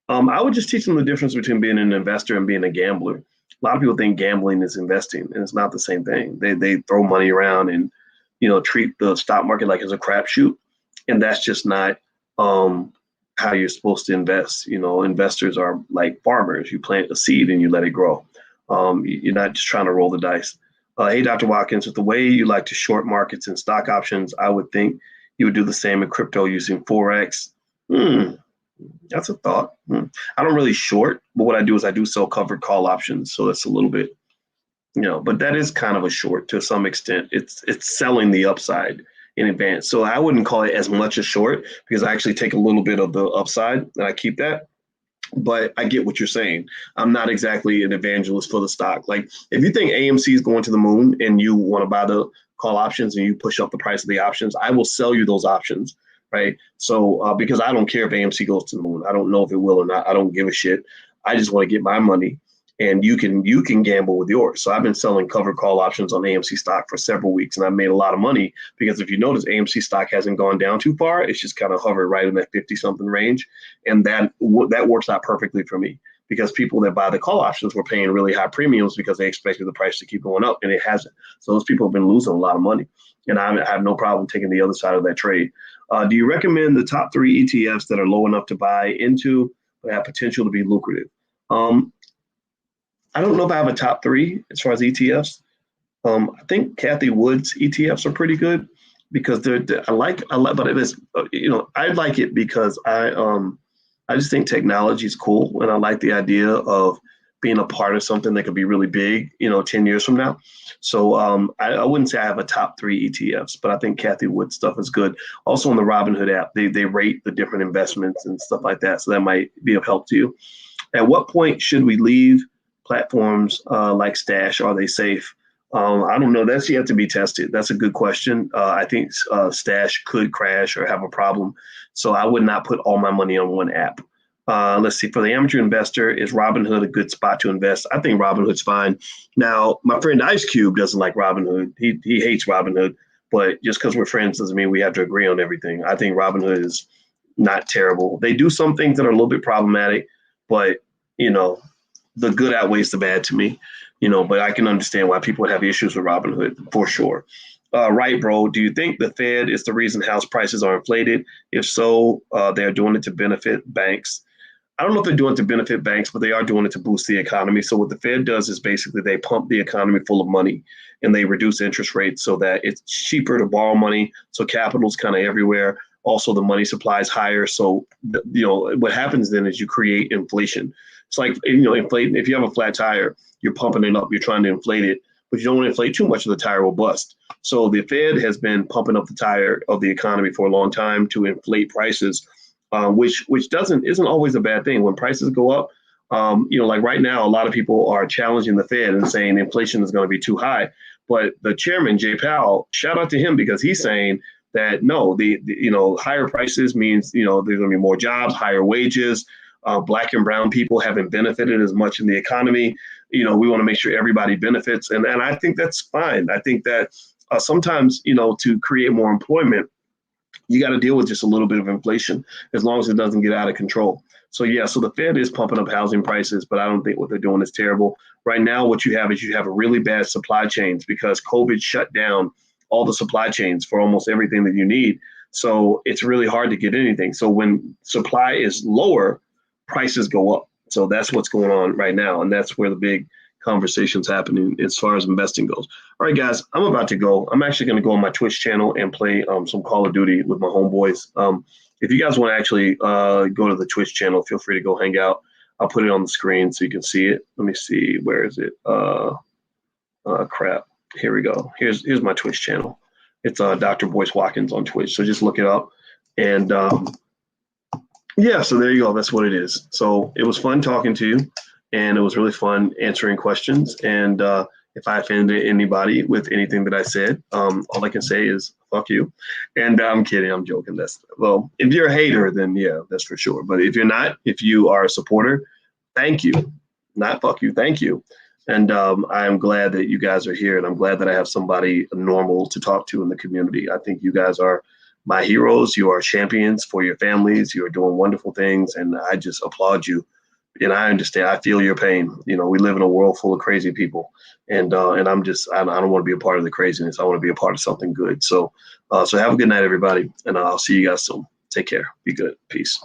I would just teach them the difference between being an investor and being a gambler. A lot of people think gambling is investing, and it's not the same thing. They throw money around and treat the stock market like it's a crapshoot, and that's just not how you're supposed to invest. Investors are like farmers. You plant a seed and you let it grow. You're not just trying to roll the dice. Hey, Dr. Watkins, with the way you like to short markets and stock options, I would think you would do the same in crypto using Forex. That's a thought. I don't really short, but what I do is I do sell covered call options. So that's a little bit, but that is kind of a short to some extent. It's selling the upside in advance. So I wouldn't call it as much a short because I actually take a little bit of the upside and I keep that. But I get what you're saying. I'm not exactly an evangelist for the stock. Like if you think AMC is going to the moon and you want to buy the call options and you push up the price of the options, I will sell you those options. Right. So because I don't care if AMC goes to the moon. I don't know if it will or not. I don't give a shit. I just want to get my money. and you can gamble with yours. So I've been selling covered call options on AMC stock for several weeks, and I've made a lot of money because if you notice, AMC stock hasn't gone down too far. It's just kind of hovered right in that 50-something range, and that works out perfectly for me because people that buy the call options were paying really high premiums because they expected the price to keep going up, and it hasn't. So those people have been losing a lot of money, and I have no problem taking the other side of that trade. Do you recommend the top 3 ETFs that are low enough to buy into but have potential to be lucrative? I don't know if I have a top 3 as far as ETFs. I think Kathy Wood's ETFs are pretty good because I like, but it is, I like it because I just think technology is cool, and I like the idea of being a part of something that could be really big, 10 years from now. So I wouldn't say I have a top 3 ETFs, but I think Kathy Wood stuff is good. Also on the Robinhood app, they rate the different investments and stuff like that. So that might be of help to you. At what point should we leave platforms like Stash? Are they safe? I don't know. That's yet to be tested. That's a good question. I think Stash could crash or have a problem. So I would not put all my money on one app. Let's see. For the amateur investor, is Robinhood a good spot to invest? I think Robinhood's fine. Now, my friend Ice Cube doesn't like Robinhood. He hates Robinhood. But just because we're friends doesn't mean we have to agree on everything. I think Robinhood is not terrible. They do some things that are a little bit problematic, but, the good outweighs the bad to me. But I can understand why people have issues with Robinhood for sure. Right, bro. Do you think the Fed is the reason house prices are inflated? If so, they're doing it to benefit banks. I don't know if they're doing it to benefit banks, but they are doing it to boost the economy. So what the Fed does is basically they pump the economy full of money and they reduce interest rates so that it's cheaper to borrow money. So capital's kind of everywhere. Also, the money supply is higher. So, what happens then is you create inflation. It's like, inflating. If you have a flat tire, you're pumping it up, you're trying to inflate it, but you don't want to inflate too much of the tire will bust. So the Fed has been pumping up the tire of the economy for a long time to inflate prices, which isn't always a bad thing. When prices go up, like right now, a lot of people are challenging the Fed and saying inflation is going to be too high. But the chairman, Jay Powell, shout out to him because he's saying that no, the higher prices means, there's going to be more jobs, higher wages. Black and brown people haven't benefited as much in the economy. We want to make sure everybody benefits. And I think that's fine. I think that sometimes, to create more employment, you got to deal with just a little bit of inflation as long as it doesn't get out of control. So, so the Fed is pumping up housing prices, but I don't think what they're doing is terrible. Right now, what you have is you have a really bad supply chains because COVID shut down all the supply chains for almost everything that you need. So it's really hard to get anything. So when supply is lower, prices go up. So that's what's going on right now. And that's where the big conversation's happening as far as investing goes. All right, guys, I'm about to go. I'm actually going to go on my Twitch channel and play some Call of Duty with my homeboys. If you guys want to actually go to the Twitch channel, feel free to go hang out. I'll put it on the screen so you can see it. Let me see. Where is it? Crap. Here we go. Here's my Twitch channel. It's Dr. Boyce Watkins on Twitch. So just look it up. And so there you go. That's what it is. So it was fun talking to you, and it was really fun answering questions. And if I offended anybody with anything that I said, all I can say is fuck you. And I'm kidding. I'm joking. If you're a hater, then yeah, that's for sure. But if you're not, if you are a supporter, thank you. Not fuck you. Thank you. And I am glad that you guys are here, and I'm glad that I have somebody normal to talk to in the community. I think you guys are my heroes. You are champions for your families. You are doing wonderful things, and I just applaud you. And I understand. I feel your pain. We live in a world full of crazy people, and I don't want to be a part of the craziness. I want to be a part of something good. So have a good night, everybody, and I'll see you guys soon. Take care. Be good. Peace.